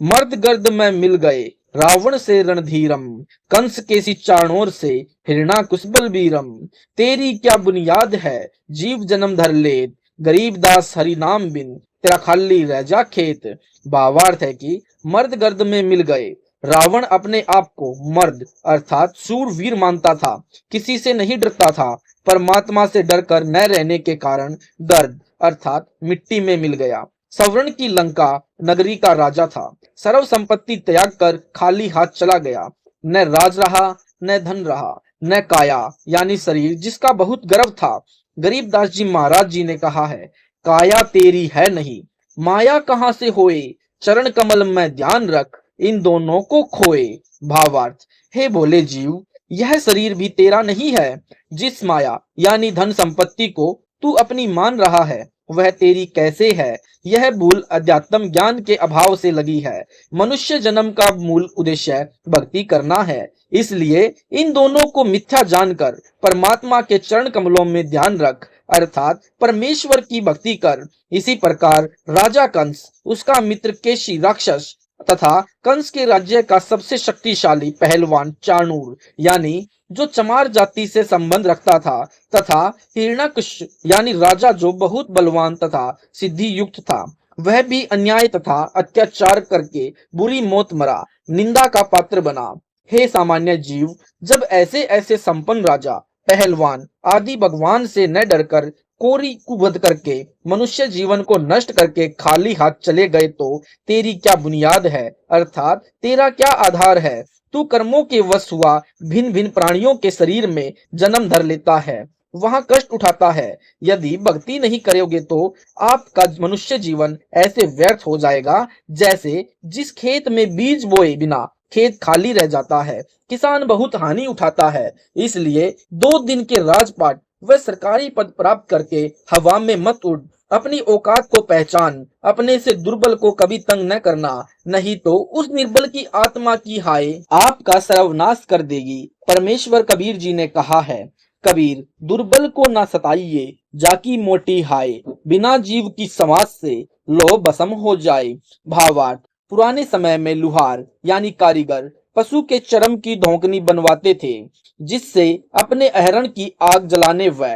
मर्द गर्द में मिल गए, रावण से रणधीरम, कंस के सी चाणोर से हिरणाकुश बलबीरम। तेरी क्या बुनियाद है, जीव जन्म धर लेत, गरीब दास हरि नाम बिन, तेरा खाली रह जा खेत। भावार्थ है कि मर्द गर्द में मिल गए। रावण अपने आप को मर्द अर्थात शूरवीर मानता था, किसी से नहीं डरता था। परमात्मा से डरकर न रहने के कारण गर्द अर्थात मिट्टी में मिल गया। सवर्ण की लंका नगरी का राजा था, सर्व संपत्ति त्याग कर खाली हाथ चला गया। न राज रहा, न धन रहा, न काया यानी शरीर जिसका बहुत गर्व था। गरीबदास जी महाराज जी ने कहा है, काया तेरी है नहीं, माया कहां से होए, चरण कमल में ध्यान रख, इन दोनों को खोए। भावार्थ, हे भोले जीव, यह शरीर भी तेरा नहीं है। जिस माया यानी धन संपत्ति को तू अपनी मान रहा है वह तेरी कैसे है। यह भूल अध्यात्म ज्ञान के अभाव से लगी है। मनुष्य जन्म का मूल उद्देश्य भक्ति करना है, इसलिए इन दोनों को मिथ्या जानकर परमात्मा के चरण कमलों में ध्यान रख अर्थात परमेश्वर की भक्ति कर। इसी प्रकार राजा कंस, उसका मित्र केशी राक्षस तथा कंस के राज्य का सबसे शक्तिशाली पहलवान चाणूर यानी जो चमार जाति से संबंध रखता था तथा हिरण्यकश्यप यानी राजा जो बहुत बलवान तथा सिद्धि युक्त था, वह भी अन्याय तथा अत्याचार करके बुरी मौत मरा, निंदा का पात्र बना। हे सामान्य जीव, जब ऐसे ऐसे संपन्न राजा पहलवान आदि भगवान से न डरकर कोरी कुबद करके मनुष्य जीवन को नष्ट करके खाली हाथ चले गए तो तेरी क्या बुनियाद है, अर्थात तेरा क्या आधार है। तू कर्मों के वश हुआ भिन्न भिन्न प्राणियों के शरीर में जन्म धर लेता है, वहां कष्ट उठाता है। यदि भक्ति नहीं करोगे तो आपका मनुष्य जीवन ऐसे व्यर्थ हो जाएगा जैसे जिस खेत में बीज बोए बिना खेत खाली रह जाता है। किसान बहुत हानि उठाता है, इसलिए 2 दिन के राजपाट व सरकारी पद प्राप्त करके हवा में मत उड़। अपनी औकात को पहचान, अपने से दुर्बल को कभी तंग न करना, नहीं तो उस निर्बल की आत्मा की हाय आपका सर्वनाश कर देगी। परमेश्वर कबीर जी ने कहा है, कबीर दुर्बल को ना सताइए, जाकी मोटी हाय, बिना जीव की समाज से लो भस्म हो जाए। भावार्थ, पुराने समय में लुहार यानी कारीगर पशु के चर्म की धौंकनी बनवाते थे, जिससे अपने अहरण की आग जलाने व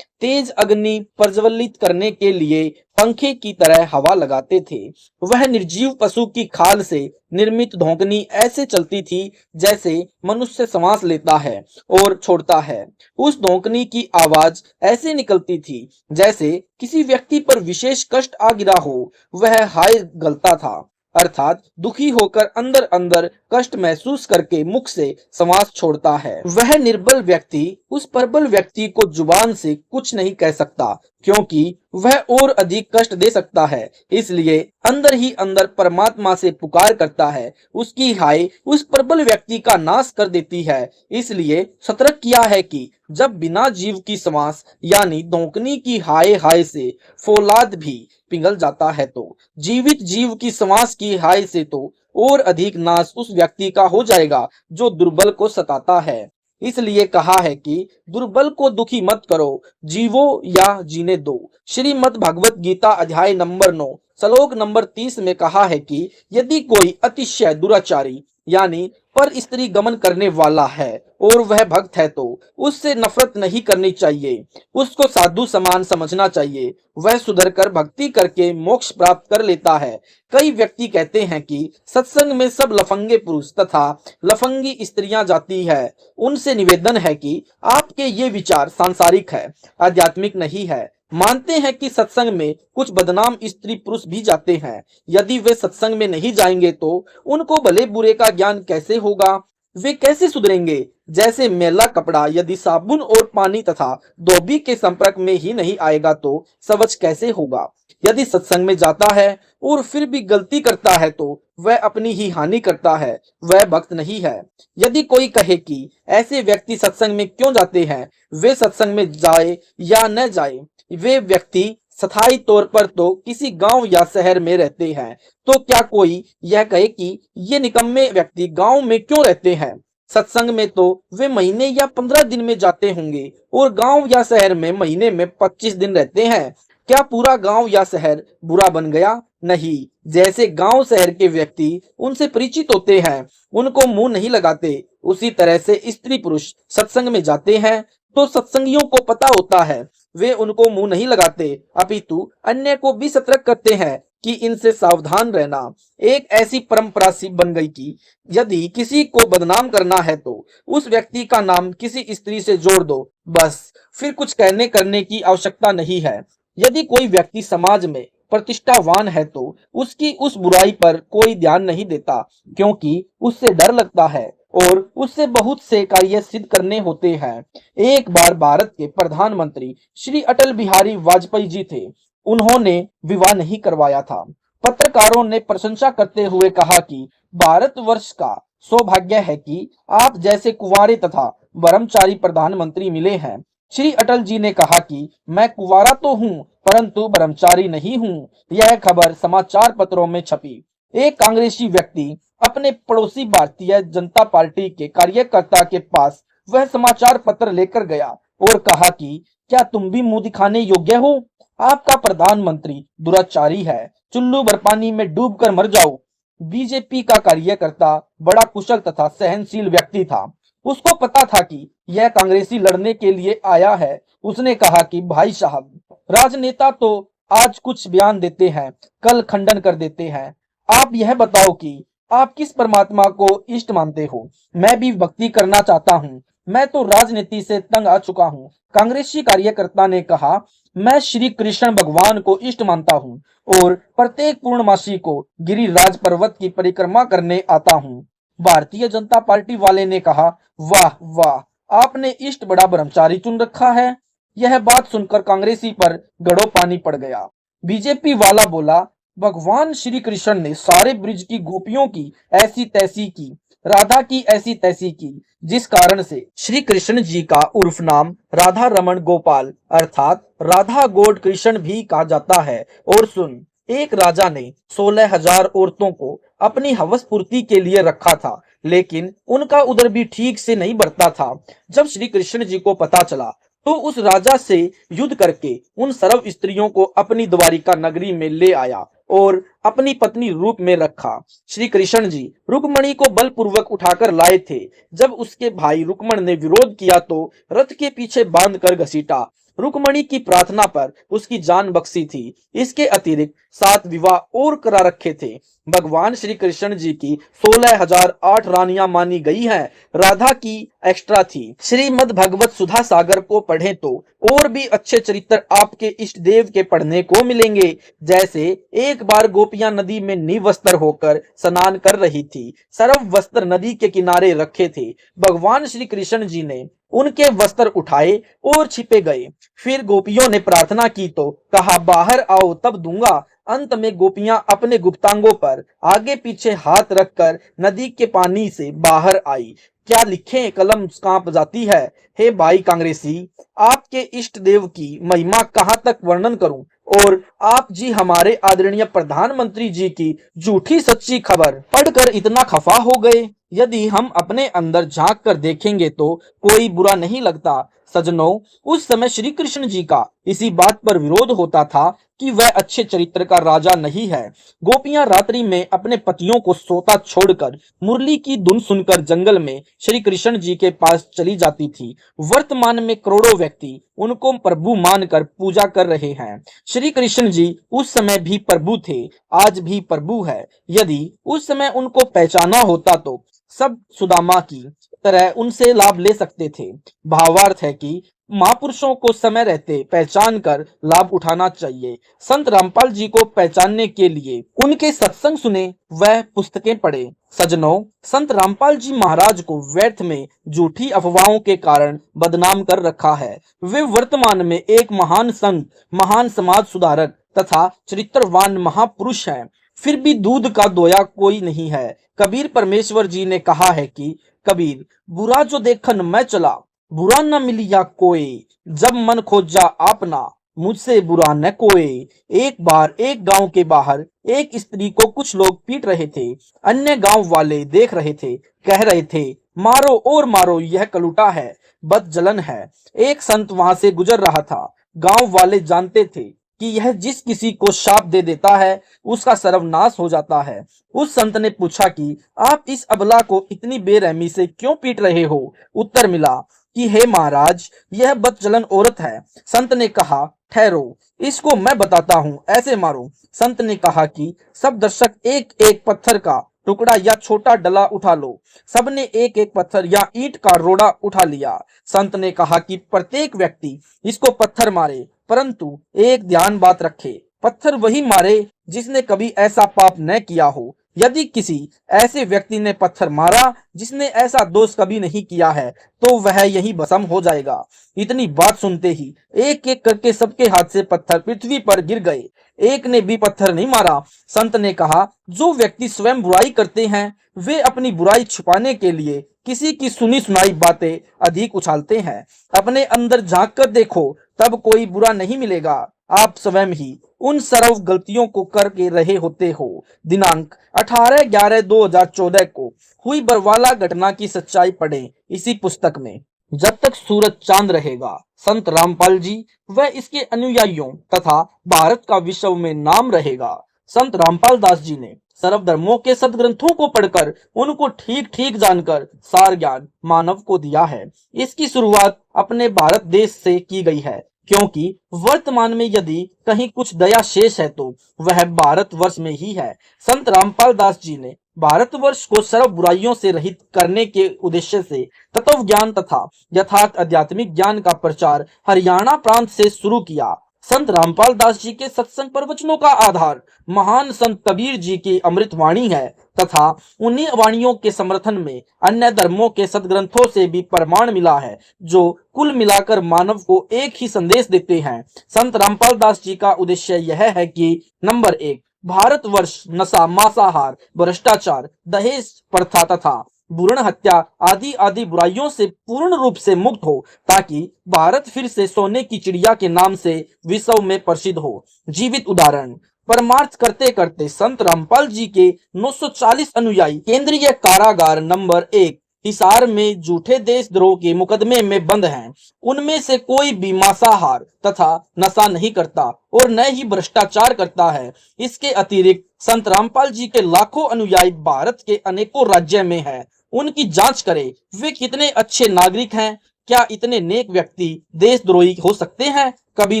तेज अग्नि प्रज्वलित करने के लिए पंखे की तरह हवा लगाते थे। वह निर्जीव पशु की खाल से निर्मित धौंकनी ऐसे चलती थी जैसे मनुष्य सांस लेता है और छोड़ता है। उस धौंकनी की आवाज ऐसे निकलती थी जैसे किसी व्यक्ति पर विशेष कष्ट आ गिरा हो। वह हाय गलता था, अर्थात दुखी होकर अंदर अंदर कष्ट महसूस करके मुख से सांस छोड़ता है। वह निर्बल व्यक्ति उस प्रबल व्यक्ति को जुबान से कुछ नहीं कह सकता, क्योंकि वह और अधिक कष्ट दे सकता है, इसलिए अंदर ही अंदर परमात्मा से पुकार करता है। उसकी हाय उस प्रबल व्यक्ति का नाश कर देती है। इसलिए सतर्क किया है कि जब बिना जीव की सांस यानी धौंकनी की हाय हाय से फौलाद भी पिघल जाता है तो जीवित जीव की सांस की हाय से तो और अधिक नाश उस व्यक्ति का हो जाएगा जो दुर्बल को सताता है। इसलिए कहा है कि दुर्बल को दुखी मत करो, जीवो या जीने दो। श्रीमद् भगवत गीता अध्याय नंबर 9 श्लोक नंबर 30 में कहा है कि यदि कोई अतिशय दुराचारी यानी पर स्त्री गमन करने वाला है और वह भक्त है तो उससे नफरत नहीं करनी चाहिए, उसको साधु समान समझना चाहिए। वह सुधरकर भक्ति करके मोक्ष प्राप्त कर लेता है। कई व्यक्ति कहते हैं कि सत्संग में सब लफंगे पुरुष तथा लफंगी स्त्रियां जाती है। उनसे निवेदन है कि आपके ये विचार सांसारिक है, आध्यात्मिक नहीं है। मानते हैं कि सत्संग में कुछ बदनाम स्त्री पुरुष भी जाते हैं। यदि वे सत्संग में नहीं जाएंगे तो उनको भले बुरे का ज्ञान कैसे होगा, वे कैसे सुधरेंगे। जैसे मैला कपड़ा यदि साबुन और पानी तथा धोबी के संपर्क में ही नहीं आएगा तो स्वच्छ कैसे होगा। यदि सत्संग में जाता है और फिर भी गलती करता है तो वह अपनी ही हानि करता है, वह भक्त नहीं है। यदि कोई कहे कि ऐसे व्यक्ति सत्संग में क्यों जाते हैं, वे सत्संग में जाए या न जाए, वे व्यक्ति स्थायी तौर पर तो किसी गांव या शहर में रहते हैं, तो क्या कोई यह कहे कि ये निकम्मे व्यक्ति गांव में क्यों रहते हैं। सत्संग में तो वे महीने या 15 दिन में जाते होंगे और गांव या शहर में महीने में 25 दिन रहते हैं। क्या पूरा गांव या शहर बुरा बन गया? नहीं। जैसे गांव शहर के व्यक्ति उनसे परिचित होते हैं, उनको मुंह नहीं लगाते, उसी तरह से स्त्री पुरुष सत्संग में जाते हैं तो सत्संगियों को पता होता है, वे उनको मुंह नहीं लगाते, अपितु अन्य को भी सतर्क करते हैं कि इनसे सावधान रहना। एक ऐसी परंपरा सी बन गई कि यदि किसी को बदनाम करना है तो उस व्यक्ति का नाम किसी स्त्री से जोड़ दो, बस, फिर कुछ कहने करने की आवश्यकता नहीं है। यदि कोई व्यक्ति समाज में प्रतिष्ठावान है तो उसकी उस बुराई पर कोई ध्यान नहीं देता, क्योंकि उससे डर लगता है और उससे बहुत से कार्य सिद्ध करने होते हैं। एक बार भारत के प्रधानमंत्री श्री अटल बिहारी वाजपेयी जी थे, उन्होंने विवाह नहीं करवाया था। पत्रकारों ने प्रशंसा करते हुए कहा कि भारतवर्ष का सौभाग्य है कि आप जैसे कुंवारे तथा ब्रह्मचारी प्रधानमंत्री मिले हैं। श्री अटल जी ने कहा कि मैं कुंवारा तो हूं परंतु ब्रह्मचारी नहीं हूं। यह खबर समाचार पत्रों में छपी। एक कांग्रेसी व्यक्ति अपने पड़ोसी भारतीय जनता पार्टी के कार्यकर्ता के पास वह समाचार पत्र लेकर गया और कहा कि क्या तुम भी मुंह दिखाने योग्य हो? आपका प्रधानमंत्री दुराचारी है, चुल्लू भर पानी में डूब कर मर जाओ। बीजेपी का कार्यकर्ता बड़ा कुशल तथा सहनशील व्यक्ति था। उसको पता था कि यह कांग्रेसी लड़ने के लिए आया है। उसने कहा कि भाई साहब, राजनेता तो आज कुछ बयान देते हैं, कल खंडन कर देते हैं। आप यह बताओ कि आप किस परमात्मा को इष्ट मानते हो? मैं भी भक्ति करना चाहता हूँ, मैं तो राजनीति से तंग आ चुका हूँ। कांग्रेसी कार्यकर्ता ने कहा, मैं श्री कृष्ण भगवान को इष्ट मानता हूँ और प्रत्येक पूर्णमासी को गिरिराज पर्वत की परिक्रमा करने आता हूँ। भारतीय जनता पार्टी वाले ने कहा, वाह वाह, आपने इष्ट बड़ा ब्रह्मचारी चुन रखा है। यह बात सुनकर कांग्रेसी पर गड़ो पानी पड़ गया। बीजेपी वाला बोला, भगवान श्री कृष्ण ने सारे ब्रिज की गोपियों की ऐसी तैसी की, राधा की ऐसी तैसी की, जिस कारण से श्री कृष्ण जी का उर्फ नाम राधा रमन गोपाल अर्थात राधा गौड कृष्ण भी कहा जाता है। और सुन, एक राजा ने 16,000 औरतों को अपनी हवस पूर्ति के लिए रखा था, लेकिन उनका उदर भी ठीक से नहीं भरता था। जब श्री कृष्ण जी को पता चला तो उस राजा से युद्ध करके उन सर्व स्त्रियों को अपनी द्वारिका नगरी में ले आया और अपनी पत्नी रूप में रखा। श्री कृष्ण जी रुक्मणी को बलपूर्वक उठाकर लाए थे। जब उसके भाई रुक्मण ने विरोध किया तो रथ के पीछे बांधकर घसीटा। रुक्मणी की प्रार्थना पर उसकी जान बख्शी थी। इसके अतिरिक्त 7 विवाह और करा रखे थे। भगवान श्री कृष्ण जी की 16,008 रानियां मानी गई हैं। राधा की एक्स्ट्रा थी। श्रीमद् भगवत सुधा सागर को पढ़ें तो और भी अच्छे चरित्र आपके इष्ट देव के पढ़ने को मिलेंगे। जैसे एक बार गोपियां नदी में निवस्त्र होकर स्नान कर रही थी। सर्व वस्त्र नदी के किनारे रखे थे। भगवान श्री कृष्ण जी ने उनके वस्त्र उठाए और छिपे गए। फिर गोपियों ने प्रार्थना की तो कहा, बाहर आओ तब दूंगा। अंत में गोपियां अपने गुप्तांगों पर आगे पीछे हाथ रखकर नदी के पानी से बाहर आई। क्या लिखें, कलम कांप जाती है। हे भाई कांग्रेसी, आपके इष्ट देव की महिमा कहां तक वर्णन करूं, और आप जी हमारे आदरणीय प्रधानमंत्री जी की झूठी सच्ची खबर पढ़कर इतना खफा हो गए। यदि हम अपने अंदर झांक कर देखेंगे तो कोई बुरा नहीं लगता। सजनों, उस समय श्री कृष्ण जी का इसी बात पर विरोध होता था कि वह अच्छे चरित्र का राजा नहीं है। गोपियां रात्रि में अपने पतियों को सोता छोड़कर मुरली की धुन सुनकर जंगल में श्री कृष्ण जी के पास चली जाती थी। वर्तमान में करोड़ों व्यक्ति उनको प्रभु मानकर पूजा कर रहे हैं। श्री कृष्ण जी उस समय भी प्रभु थे, आज भी प्रभु है। यदि उस समय उनको पहचाना होता तो सब सुदामा की तरह उनसे लाभ ले सकते थे। भावार्थ है कि महापुरुषों को समय रहते पहचान कर लाभ उठाना चाहिए। संत रामपाल जी को पहचानने के लिए उनके सत्संग सुने, वह पुस्तकें पढ़े। सजनों, संत रामपाल जी महाराज को व्यर्थ में झूठी अफवाहों के कारण बदनाम कर रखा है। वे वर्तमान में एक महान संत, महान समाज सुधारक तथा चरित्रवान महापुरुष हैं। फिर भी दूध का दोया कोई नहीं है। कबीर परमेश्वर जी ने कहा है कि कबीर, बुरा जो देखन मैं चला, बुरा न मिलिया कोई, जब मन खोजा आपना, मुझसे बुरा न कोई। एक बार एक गांव के बाहर एक स्त्री को कुछ लोग पीट रहे थे। अन्य गांव वाले देख रहे थे, कह रहे थे, मारो और मारो, यह कलूटा है, बदजलन है। एक संत वहां से गुजर रहा था। गांव वाले जानते थे कि यह जिस किसी को शाप दे देता है उसका सर्वनाश हो जाता है। उस संत ने पूछा कि आप इस अबला को इतनी बेरहमी से क्यों पीट रहे हो। उत्तर मिला कि हे महाराज, यह बदचलन औरत है। संत ने कहा, ठहरो, इसको मैं बताता हूँ, ऐसे मारो। संत ने कहा कि सब दर्शक एक एक पत्थर का टुकड़ा या छोटा डला उठा लो। सबने एक एक पत्थर या ईंट का रोड़ा उठा लिया। संत ने कहा कि प्रत्येक व्यक्ति इसको पत्थर मारे, परंतु एक ध्यान बात रखे, पत्थर वही मारे जिसने कभी ऐसा पाप न किया हो। यदि किसी ऐसे व्यक्ति ने पत्थर मारा जिसने ऐसा दोष कभी नहीं किया है तो वह यही भस्म हो जाएगा। इतनी बात सुनते ही एक एक करके सबके हाथ से पत्थर पृथ्वी पर गिर गए। एक ने भी पत्थर नहीं मारा। संत ने कहा, जो व्यक्ति स्वयं बुराई करते हैं वे अपनी बुराई छुपाने के लिए किसी की सुनी सुनाई बातें अधिक उछालते हैं। अपने अंदर झांक कर देखो, तब कोई बुरा नहीं मिलेगा। आप स्वयं ही उन सर्व गलतियों को करके रहे होते हो। दिनांक 18/11/2014 को हुई बरवाला घटना की सच्चाई पढ़ें इसी पुस्तक में। जब तक सूरज चांद रहेगा, संत रामपाल जी व इसके अनुयायियों तथा भारत का विश्व में नाम रहेगा। संत रामपाल दास जी ने सर्वधर्मों के सदग्रंथों को पढ़कर उनको ठीक ठीक जानकर सार ज्ञान मानव को दिया है। इसकी शुरुआत अपने भारत देश से की गई है, क्योंकि वर्तमान में यदि कहीं कुछ दया शेष है तो वह भारत वर्ष में ही है। संत रामपाल दास जी ने भारतवर्ष को सर्व बुराइयों से रहित करने के उद्देश्य से तत्व ज्ञान तथा यथार्थ आध्यात्मिक ज्ञान का प्रचार हरियाणा प्रांत से शुरू किया। संत रामपाल दास जी के सत्संग प्रवचनों का आधार महान संत कबीर जी की अमृत वाणी है तथा उन्हीं वाणियों के समर्थन में अन्य धर्मों के सदग्रंथों से भी प्रमाण मिला है, जो कुल मिलाकर मानव को एक ही संदेश देते हैं। संत रामपाल दास जी का उद्देश्य यह है कि नंबर 1, भारतवर्ष नशा, मांसाहार, भ्रष्टाचार, दहेज प्रथा तथा भ्रूण हत्या आदि आदि बुराइयों से पूर्ण रूप से मुक्त हो, ताकि भारत फिर से सोने की चिड़िया के नाम से विश्व में प्रसिद्ध हो। जीवित उदाहरण, परमार्थ करते करते संत रामपाल जी के 940 अनुयायी केंद्रीय कारागार नंबर 1 हिसार में झूठे देशद्रोह के मुकदमे में बंद हैं। उनमें से कोई भी मांसाहार तथा नशा नहीं करता और न ही भ्रष्टाचार करता है। इसके अतिरिक्त संत रामपाल जी के लाखों अनुयायी भारत के अनेकों राज्य में हैं। उनकी जांच करें, वे कितने अच्छे नागरिक हैं। क्या इतने नेक व्यक्ति देशद्रोही हो सकते हैं? कभी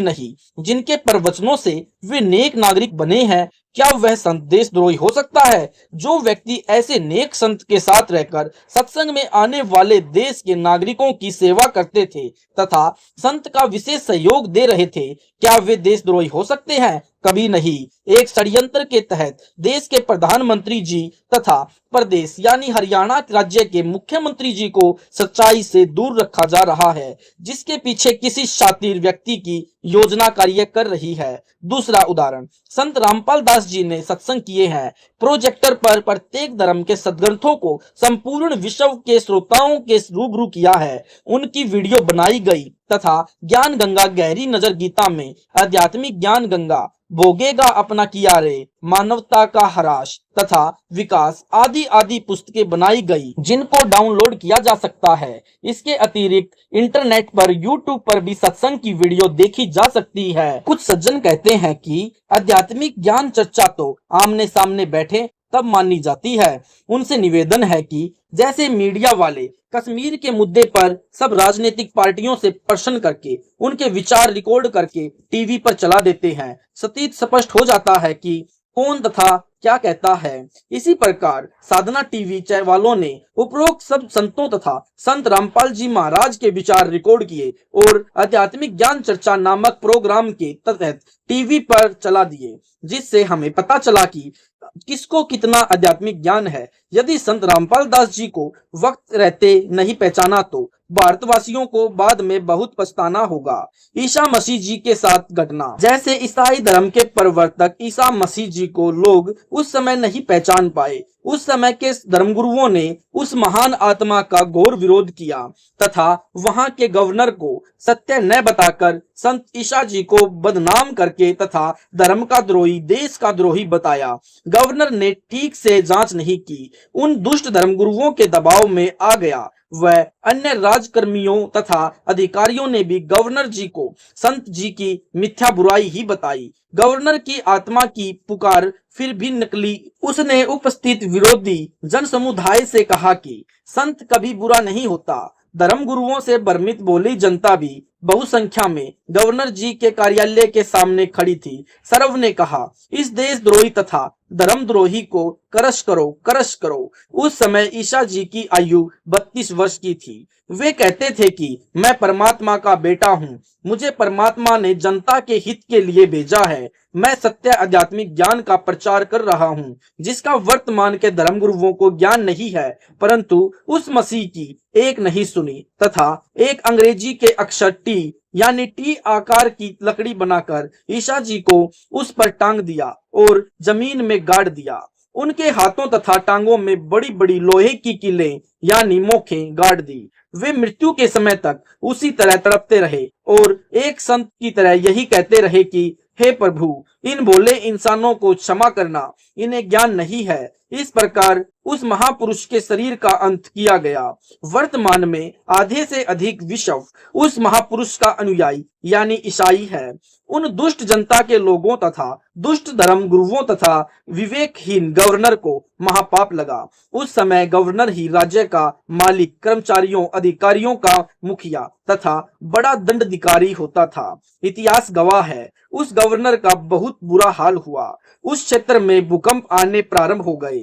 नहीं। जिनके प्रवचनों से वे नेक नागरिक बने हैं, क्या वह संत देशद्रोही हो सकता है? जो व्यक्ति ऐसे नेक संत के साथ रहकर सत्संग में आने वाले देश के नागरिकों की सेवा करते थे तथा संत का विशेष सहयोग दे रहे थे, क्या वे देशद्रोही हो सकते हैं? कभी नहीं। एक षड्यंत्र के तहत देश के प्रधानमंत्री जी तथा प्रदेश यानी हरियाणा राज्य के मुख्यमंत्री जी को सच्चाई से दूर रखा जा रहा है, जिसके पीछे किसी शातिर व्यक्ति की योजना कार्य कर रही है। दूसरा उदाहरण, संत रामपाल दास जी ने सत्संग किए हैं। प्रोजेक्टर पर प्रत्येक धर्म के सदग्रंथों को संपूर्ण विश्व के श्रोताओं के रूबरू किया है। उनकी वीडियो बनाई गई तथा ज्ञान गंगा गहरी नजर गीता में आध्यात्मिक ज्ञान गंगा, भोगेगा अपना किया रे, मानवता का ह्रास तथा विकास आदि आदि पुस्तकें बनाई गई, जिनको डाउनलोड किया जा सकता है। इसके अतिरिक्त इंटरनेट पर यूट्यूब पर भी सत्संग की वीडियो देखी जा सकती है। कुछ सज्जन कहते हैं कि आध्यात्मिक ज्ञान चर्चा तो आमने सामने बैठे तब मानी जाती है। उनसे निवेदन है कि जैसे मीडिया वाले कश्मीर के मुद्दे पर सब राजनीतिक पार्टियों से प्रश्न करके उनके विचार रिकॉर्ड करके टीवी पर चला देते हैं, सतीत स्पष्ट हो जाता है कि कौन तथा क्या कहता है। इसी प्रकार साधना टीवी वालों ने उपरोक्त सब संतों तथा संत रामपाल जी महाराज के विचार रिकॉर्ड किए और आध्यात्मिक ज्ञान चर्चा नामक प्रोग्राम के तहत टीवी पर चला दिए, जिससे हमें पता चला कि किसको कितना आध्यात्मिक ज्ञान है। यदि संत रामपाल दास जी को वक्त रहते नहीं पहचाना तो भारतवासियों को बाद में बहुत पछताना होगा। ईसा मसीह जी के साथ घटना, जैसे ईसाई धर्म के प्रवर्तक ईसा मसीह जी को लोग उस समय नहीं पहचान पाए। उस समय के धर्मगुरुओं ने उस महान आत्मा का घोर विरोध किया तथा वहां के गवर्नर को सत्य न बताकर संत ईसा जी को बदनाम करके तथा धर्म का द्रोही, देश का द्रोही बताया। गवर्नर ने ठीक से जांच नहीं की, उन दुष्ट धर्मगुरुओं के दबाव में आ गया। वह अन्य राजकर्मियों तथा अधिकारियों ने भी गवर्नर जी को संत जी की मिथ्या बुराई ही बताई। गवर्नर की आत्मा की पुकार फिर भी निकली। उसने उपस्थित विरोधी जन समुदाय से कहा कि संत कभी बुरा नहीं होता। धर्मगुरुओं से भ्रमित बोली जनता भी बहुसंख्या में गवर्नर जी के कार्यालय के सामने खड़ी थी। सर्व ने कहा, इस देशद्रोही तथा धर्मद्रोही को क्रश करो, क्रश करो। उस समय ईसा जी की आयु 32 वर्ष की थी। वे कहते थे कि मैं परमात्मा का बेटा हूँ, मुझे परमात्मा ने जनता के हित के लिए भेजा है। मैं सत्य आध्यात्मिक ज्ञान का प्रचार कर रहा हूँ, जिसका वर्तमान के धर्मगुरुओं को ज्ञान नहीं है, परंतु उस मसीह की एक नहीं सुनी तथा एक अंग्रेजी के अक्षर टी यानी टी आकार की लकड़ी बनाकर ईसा जी को उस पर टांग दिया और जमीन में गाड़ दिया। उनके हाथों तथा टांगों में बड़ी बड़ी लोहे की कीलें यानी मोखें गाड़ दी। वे मृत्यु के समय तक उसी तरह तड़पते रहे और एक संत की तरह यही कहते रहे कि हे प्रभु, इन भोले इंसानों को क्षमा करना, इन्हें ज्ञान नहीं है। इस प्रकार उस महापुरुष के शरीर का अंत किया गया। वर्तमान में आधे से अधिक विश्व उस महापुरुष का अनुयायी यानी ईसाई है। उन दुष्ट जनता के लोगों तथा दुष्ट धर्म गुरुओं तथा विवेकहीन गवर्नर को महापाप लगा। उस समय गवर्नर ही राज्य का मालिक, कर्मचारियों, अधिकारियों का मुखिया तथा बड़ा दंडाधिकारी होता था। इतिहास गवाह है, उस गवर्नर का बहुत बुरा हाल हुआ। उस क्षेत्र में भूकंप आने प्रारंभ हो गए।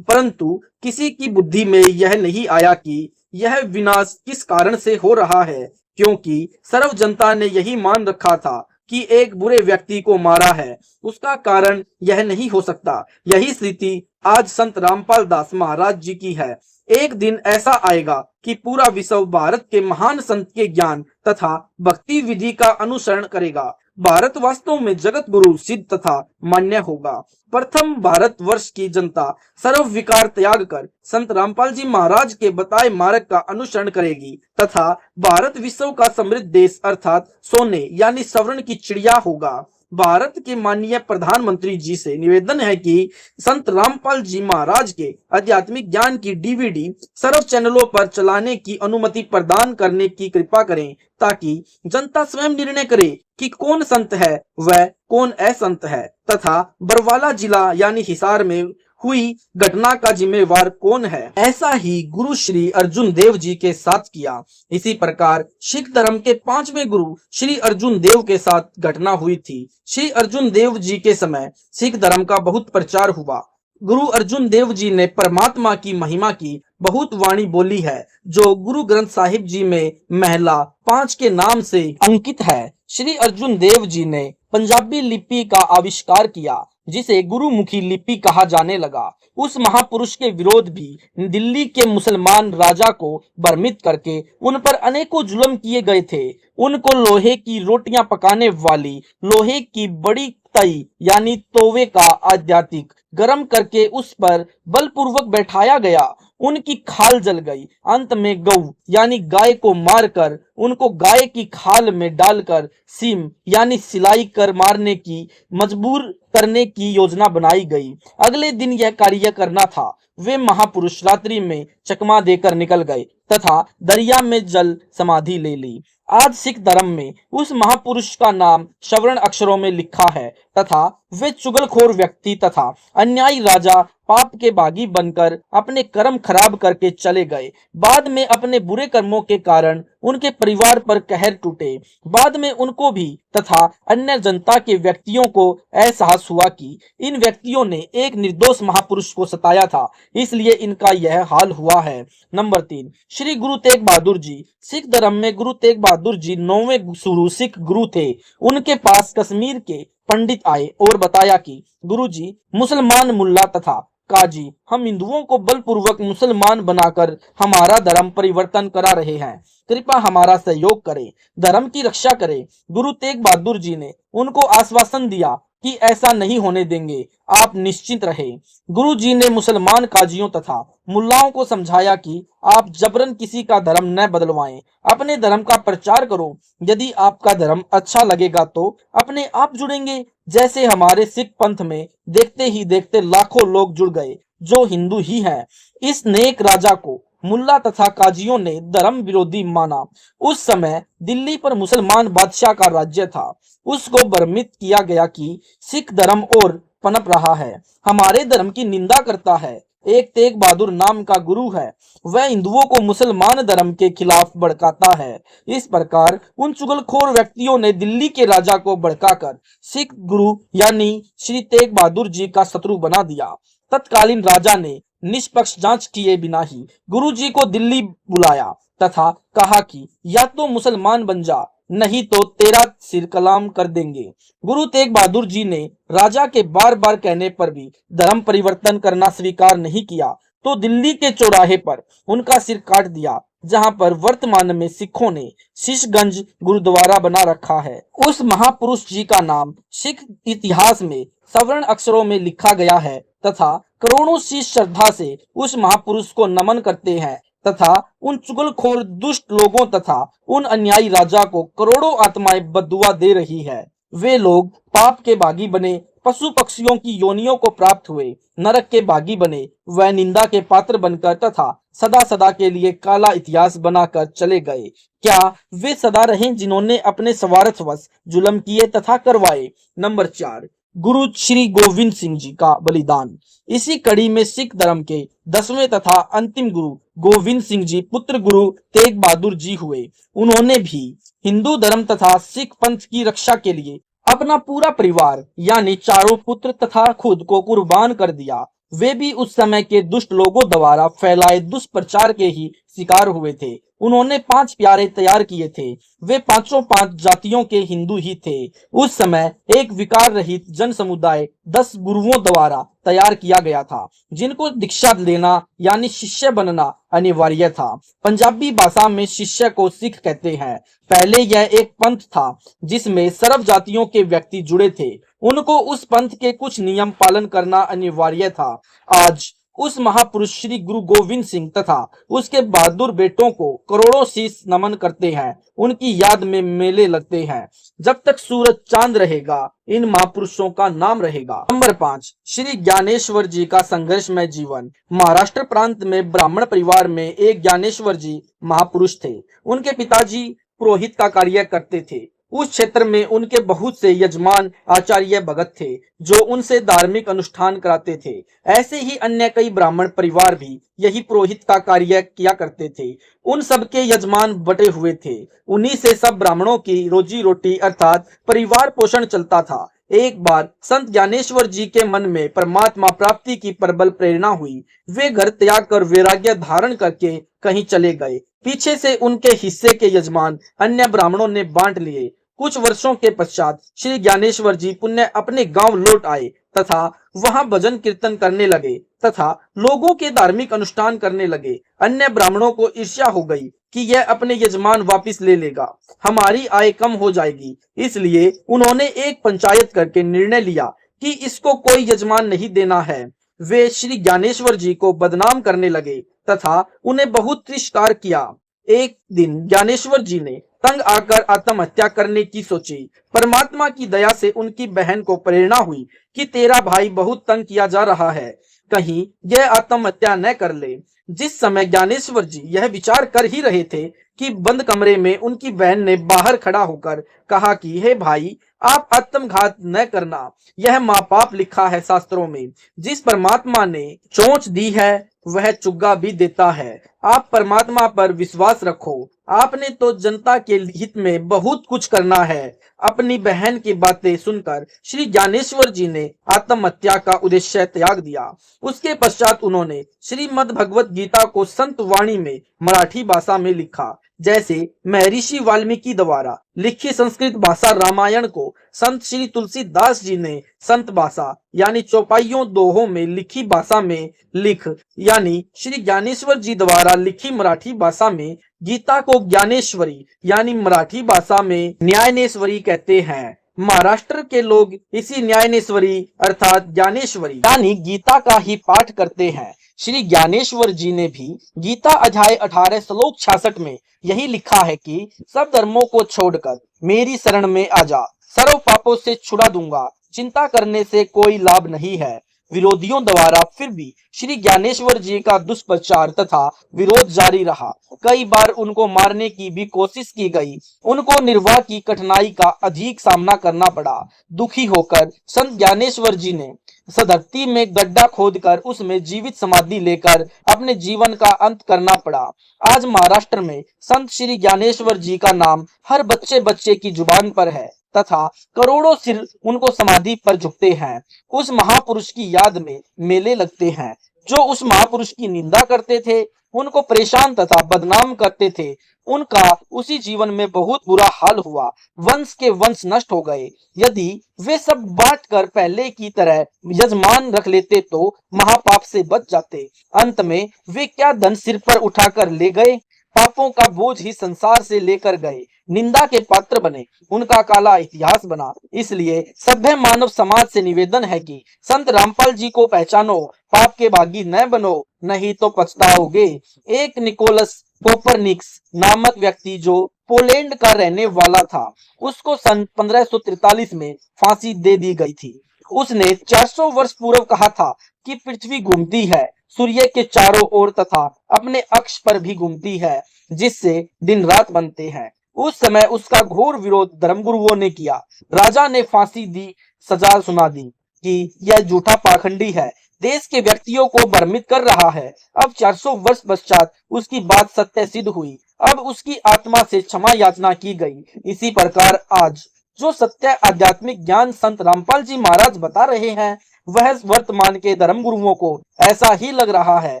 परंतु किसी की बुद्धि में यह नहीं आया कि यह विनाश किस कारण से हो रहा है, क्योंकि सर्व जनता ने यही मान रखा था कि एक बुरे व्यक्ति को मारा है, उसका कारण यह नहीं हो सकता। यही स्थिति आज संत रामपाल दास महाराज जी की है। एक दिन ऐसा आएगा कि पूरा विश्व भारत के महान संत के ज्ञान तथा भक्ति विधि का अनुसरण करेगा। भारत वास्तव में जगत गुरु सिद्ध तथा मान्य होगा। प्रथम भारत वर्ष की जनता सर्व विकार त्याग कर संत रामपाल जी महाराज के बताए मार्ग का अनुसरण करेगी तथा भारत विश्व का समृद्ध देश अर्थात सोने यानी स्वर्ण की चिड़िया होगा। भारत के माननीय प्रधानमंत्री जी से निवेदन है कि संत रामपाल जी महाराज के आध्यात्मिक ज्ञान की डीवीडी सर्व चैनलों पर चलाने की अनुमति प्रदान करने की कृपा करें, ताकि जनता स्वयं निर्णय करे कि कौन संत है वह कौन असंत है तथा बरवाला जिला यानी हिसार में हुई घटना का जिम्मेवार कौन है। ऐसा ही गुरु श्री अर्जुन देव जी के साथ किया। इसी प्रकार सिख धर्म के 5वें गुरु श्री अर्जुन देव के साथ घटना हुई थी। श्री अर्जुन देव जी के समय सिख धर्म का बहुत प्रचार हुआ। गुरु अर्जुन देव जी ने परमात्मा की महिमा की बहुत वाणी बोली है, जो गुरु ग्रंथ साहिब जी में महला 5 के नाम से अंकित है। श्री अर्जुन देव जी ने पंजाबी लिपि का आविष्कार किया, जिसे गुरुमुखी लिपि कहा जाने लगा। उस महापुरुष के विरोध भी दिल्ली के मुसलमान राजा को भ्रमित करके उन पर अनेकों जुल्म किए गए थे। उनको लोहे की रोटियां पकाने वाली लोहे की बड़ी तई यानी तोवे का आध्यात्मिक गर्म करके उस पर बलपूर्वक बैठाया गया। उनकी खाल जल गई। अंत में गौ यानी गाय को मारकर उनको गाय की खाल में डालकर सीम यानी सिलाई कर मारने की मजबूर करने की योजना बनाई गई। अगले दिन यह कार्य करना था। वे महापुरुष रात्रि में चकमा देकर निकल गए तथा दरिया में जल समाधि ले ली। आज सिख धर्म में उस महापुरुष का नाम स्वर्ण अक्षरों में लिखा है तथा वे चुगलखोर व्यक्ति तथा अन्यायी राजा पाप के बागी बनकर अपने कर्म खराब करके चले गए। बाद में अपने बुरे कर्मों के कारण उनके परिवार पर कहर टूटे। बाद में उनको भी तथा अन्य जनता के व्यक्तियों को एहसास हुआ कि इन व्यक्तियों ने एक निर्दोष महापुरुष को सताया था, इसलिए इनका यह हाल हुआ है। नंबर 3, श्री गुरु तेग बहादुर जी। सिख धर्म में गुरु तेग बहादुर जी 9वें गुरु सिख गुरु थे। उनके पास कश्मीर के पंडित आए और बताया कि गुरुजी, मुसलमान मुल्ला तथा काजी हम हिंदुओं को बलपूर्वक मुसलमान बनाकर हमारा धर्म परिवर्तन करा रहे हैं, कृपया हमारा सहयोग करें, धर्म की रक्षा करें। गुरु तेग बहादुर जी ने उनको आश्वासन दिया कि ऐसा नहीं होने देंगे, आप निश्चिंत रहे। गुरु जी ने मुसलमान काजियों तथा मुल्लाओं को समझाया कि आप जबरन किसी का धर्म न बदलवाएं, अपने धर्म का प्रचार करो। यदि आपका धर्म अच्छा लगेगा तो अपने आप जुड़ेंगे। जैसे हमारे सिख पंथ में देखते ही देखते लाखों लोग जुड़ गए जो हिंदू ही हैं। इस नेक राजा को मुल्ला तथा काजियों ने धर्म विरोधी माना। उस समय दिल्ली पर मुसलमान बादशाह का राज्य था। उसको भ्रमित किया गया कि सिख धर्म और पनप रहा है, हमारे धर्म की निंदा करता है। एक तेग बहादुर नाम का गुरु है, वह हिंदुओं को मुसलमान धर्म के खिलाफ भड़काता है। इस प्रकार उन चुगलखोर व्यक्तियों ने दिल्ली के राजा को भड़काकर सिख गुरु यानी श्री तेग बहादुर जी का शत्रु बना दिया। तत्कालीन राजा ने निष्पक्ष जांच किए बिना ही गुरु जी को दिल्ली बुलाया तथा कहा कि या तो मुसलमान बन जा, नहीं तो तेरा सिर कलाम कर देंगे। गुरु तेग बहादुर जी ने राजा के बार बार कहने पर भी धर्म परिवर्तन करना स्वीकार नहीं किया, तो दिल्ली के चौराहे पर उनका सिर काट दिया, जहां पर वर्तमान में सिखों ने शीशगंज गुरुद्वारा बना रखा है। उस महापुरुष जी का नाम सिख इतिहास में स्वर्ण अक्षरों में लिखा गया है तथा करोड़ों शीश श्रद्धा से उस महापुरुष को नमन करते हैं तथा उन चुगलखोर दुष्ट लोगों तथा उन अन्यायी राजा को करोड़ों आत्माएं बद्दुआ दे रही है। वे लोग पाप के बागी बने, पशु पक्षियों की योनियों को प्राप्त हुए, नरक के बागी बने, वह निंदा के पात्र बनकर तथा सदा सदा के लिए काला इतिहास बनाकर चले गए। क्या वे सदा रहें जिन्होंने अपने स्वार्थवश जुल्म किए तथा करवाए। नंबर 4, गुरु श्री गोविंद सिंह जी का बलिदान। इसी कड़ी में सिख धर्म के 10वें तथा अंतिम गुरु गोविंद सिंह जी पुत्र गुरु तेग बहादुर जी हुए। उन्होंने भी हिंदू धर्म तथा सिख पंथ की रक्षा के लिए अपना पूरा परिवार यानी चारों पुत्र तथा खुद को कुर्बान कर दिया। वे भी उस समय के दुष्ट लोगों द्वारा फैलाए दुष्प्रचार के ही शिकार हुए थे। उन्होंने 5 प्यारे तैयार किए थे। वे पांचों 5 जातियों के हिंदू ही थे। उस समय एक विकार रहित जन समुदाय 10 गुरुओं द्वारा तैयार किया गया था, जिनको दीक्षा लेना यानी शिष्य बनना अनिवार्य था। पंजाबी भाषा में शिष्य को सिख कहते हैं। पहले यह एक पंथ था जिसमें सर्व जातियों के व्यक्ति जुड़े थे। उनको उस पंथ के कुछ नियम पालन करना अनिवार्य था। आज उस महापुरुष श्री गुरु गोविंद सिंह तथा उसके बहादुर बेटों को करोड़ों शीश नमन करते हैं। उनकी याद में मेले लगते हैं। जब तक सूरज चांद रहेगा, इन महापुरुषों का नाम रहेगा। नंबर 5, श्री ज्ञानेश्वर जी का संघर्षमय जीवन। महाराष्ट्र प्रांत में ब्राह्मण परिवार में एक ज्ञानेश्वर जी महापुरुष थे। उनके पिताजी पुरोहित का कार्य करते थे। उस क्षेत्र में उनके बहुत से यजमान आचार्य भगत थे जो उनसे धार्मिक अनुष्ठान कराते थे। ऐसे ही अन्य कई ब्राह्मण परिवार भी यही पुरोहित का कार्य किया करते थे। उन सबके यजमान बटे हुए थे। उन्हीं से सब ब्राह्मणों की रोजी रोटी अर्थात परिवार पोषण चलता था। एक बार संत ज्ञानेश्वर जी के मन में परमात्मा प्राप्ति की प्रबल प्रेरणा हुई। वे घर त्याग कर वैराग्य धारण करके कहीं चले गए। पीछे से उनके हिस्से के यजमान अन्य ब्राह्मणों ने बांट लिए। कुछ वर्षों के पश्चात श्री ज्ञानेश्वर जी पुनः अपने गांव लौट आए तथा वहां भजन कीर्तन करने लगे तथा लोगों के धार्मिक अनुष्ठान करने लगे। अन्य ब्राह्मणों को ईर्ष्या हो गई कि यह अपने यजमान वापस ले लेगा, हमारी आय कम हो जाएगी। इसलिए उन्होंने एक पंचायत करके निर्णय लिया कि इसको कोई यजमान नहीं देना है। वे श्री ज्ञानेश्वर जी को बदनाम करने लगे तथा उन्हें बहुत तिरस्कार किया। एक दिन ज्ञानेश्वर जी ने तंग आकर आत्महत्या करने की सोची। परमात्मा की दया से उनकी बहन को प्रेरणा हुई कि तेरा भाई बहुत तंग किया जा रहा है, कहीं यह आत्महत्या न कर ले। जिस समय ज्ञानेश्वर जी यह विचार कर ही रहे थे कि बंद कमरे में उनकी बहन ने बाहर खड़ा होकर कहा कि हे भाई, आप आत्मघात न करना, यह महापाप लिखा है शास्त्रों में। जिस परमात्मा ने चोंच दी है वह चुग्गा भी देता है। आप परमात्मा पर विश्वास रखो। आपने तो जनता के हित में बहुत कुछ करना है। अपनी बहन की बातें सुनकर श्री ज्ञानेश्वर जी ने आत्महत्या का उद्देश्य त्याग दिया। उसके पश्चात उन्होंने श्रीमद् भगवत गीता को संत वाणी में मराठी भाषा में लिखा। जैसे महर्षि वाल्मीकि द्वारा लिखी संस्कृत भाषा रामायण को संत श्री तुलसीदास जी ने संत भाषा यानी चौपाइयों दोहों में लिखी भाषा में लिख यानी श्री ज्ञानेश्वर जी द्वारा लिखी मराठी भाषा में गीता को ज्ञानेश्वरी यानी मराठी भाषा में न्यायनेश्वरी कहते हैं। महाराष्ट्र के लोग इसी न्यायनेश्वरी अर्थात ज्ञानेश्वरी यानी गीता का ही पाठ करते हैं। श्री ज्ञानेश्वर जी ने भी गीता अध्याय 18 श्लोक 66 में यही लिखा है कि सब धर्मों को छोड़कर मेरी शरण में आ जा, सर्व पापों से छुड़ा दूंगा, चिंता करने से कोई लाभ नहीं है। विरोधियों द्वारा फिर भी श्री ज्ञानेश्वर जी का दुष्प्रचार तथा विरोध जारी रहा। कई बार उनको मारने की भी कोशिश की गई। उनको निर्वाह की कठिनाई का अधिक सामना करना पड़ा। दुखी होकर संत ज्ञानेश्वर जी ने धरती में गड्ढा खोदकर उसमें जीवित समाधि लेकर अपने जीवन का अंत करना पड़ा। आज महाराष्ट्र में संत श्री ज्ञानेश्वर जी का नाम हर बच्चे बच्चे की जुबान पर है तथा करोड़ों सिर उनको समाधि पर झुकते हैं। उस महापुरुष की याद में मेले लगते हैं। जो उस महापुरुष की निंदा करते थे, उनको परेशान तथा बदनाम करते थे, उनका उसी जीवन में बहुत बुरा हाल हुआ। वंश के वंश नष्ट हो गए। यदि वे सब बांट कर पहले की तरह यजमान रख लेते तो महापाप से बच जाते। अंत में वे क्या धन सिर पर उठाकर ले गए, पापों का बोझ ही संसार से लेकर गए, निंदा के पात्र बने, उनका काला इतिहास बना। इसलिए सभ्य मानव समाज से निवेदन है कि संत रामपाल जी को पहचानो, पाप के भागी न बनो, नहीं तो पछताओगे। एक निकोलस कोपरनिकस नामक व्यक्ति जो पोलैंड का रहने वाला था, उसको सन 1543 में फांसी दे दी गई थी। उसने 400 वर्ष पूर्व कहा था कि पृथ्वी घूमती है सूर्य के चारों ओर तथा अपने अक्ष पर भी घूमती है, जिससे दिन रात बनते हैं। उस समय उसका घोर विरोध धर्मगुरुओं ने किया। राजा ने फांसी दी, सजा सुना दी कि यह झूठा पाखंडी है, देश के व्यक्तियों को भ्रमित कर रहा है। अब 400 वर्ष पश्चात उसकी बात सत्य सिद्ध हुई। अब उसकी आत्मा से क्षमा याचना की गई। इसी प्रकार आज जो सत्य आध्यात्मिक ज्ञान संत रामपाल जी महाराज बता रहे हैं वह वर्तमान के धर्म गुरुओं को ऐसा ही लग रहा है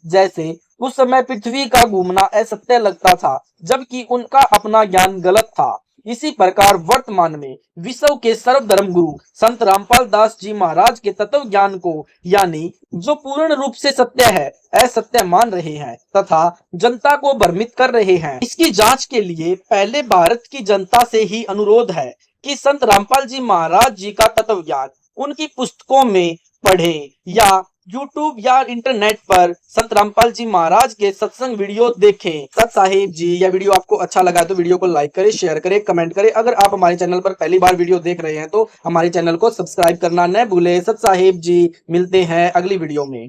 जैसे उस समय पृथ्वी का घूमना असत्य लगता था, जबकि उनका अपना ज्ञान गलत था। इसी प्रकार वर्तमान में विश्व के सर्वधर्म गुरु संत रामपाल दास जी महाराज के तत्व ज्ञान को यानी जो पूर्ण रूप से सत्य है असत्य मान रहे हैं तथा जनता को भ्रमित कर रहे हैं। इसकी जांच के लिए पहले भारत की जनता से ही अनुरोध है कि संत रामपाल जी महाराज जी का तत्व ज्ञान उनकी पुस्तकों में पढ़े या YouTube या इंटरनेट पर संत रामपाल जी महाराज के सत्संग वीडियो देखें। सत साहिब जी, यह वीडियो आपको अच्छा लगा तो वीडियो को लाइक करें, शेयर करें, कमेंट करें। अगर आप हमारे चैनल पर पहली बार वीडियो देख रहे हैं तो हमारे चैनल को सब्सक्राइब करना न भूलें। सत साहिब जी, मिलते हैं अगली वीडियो में।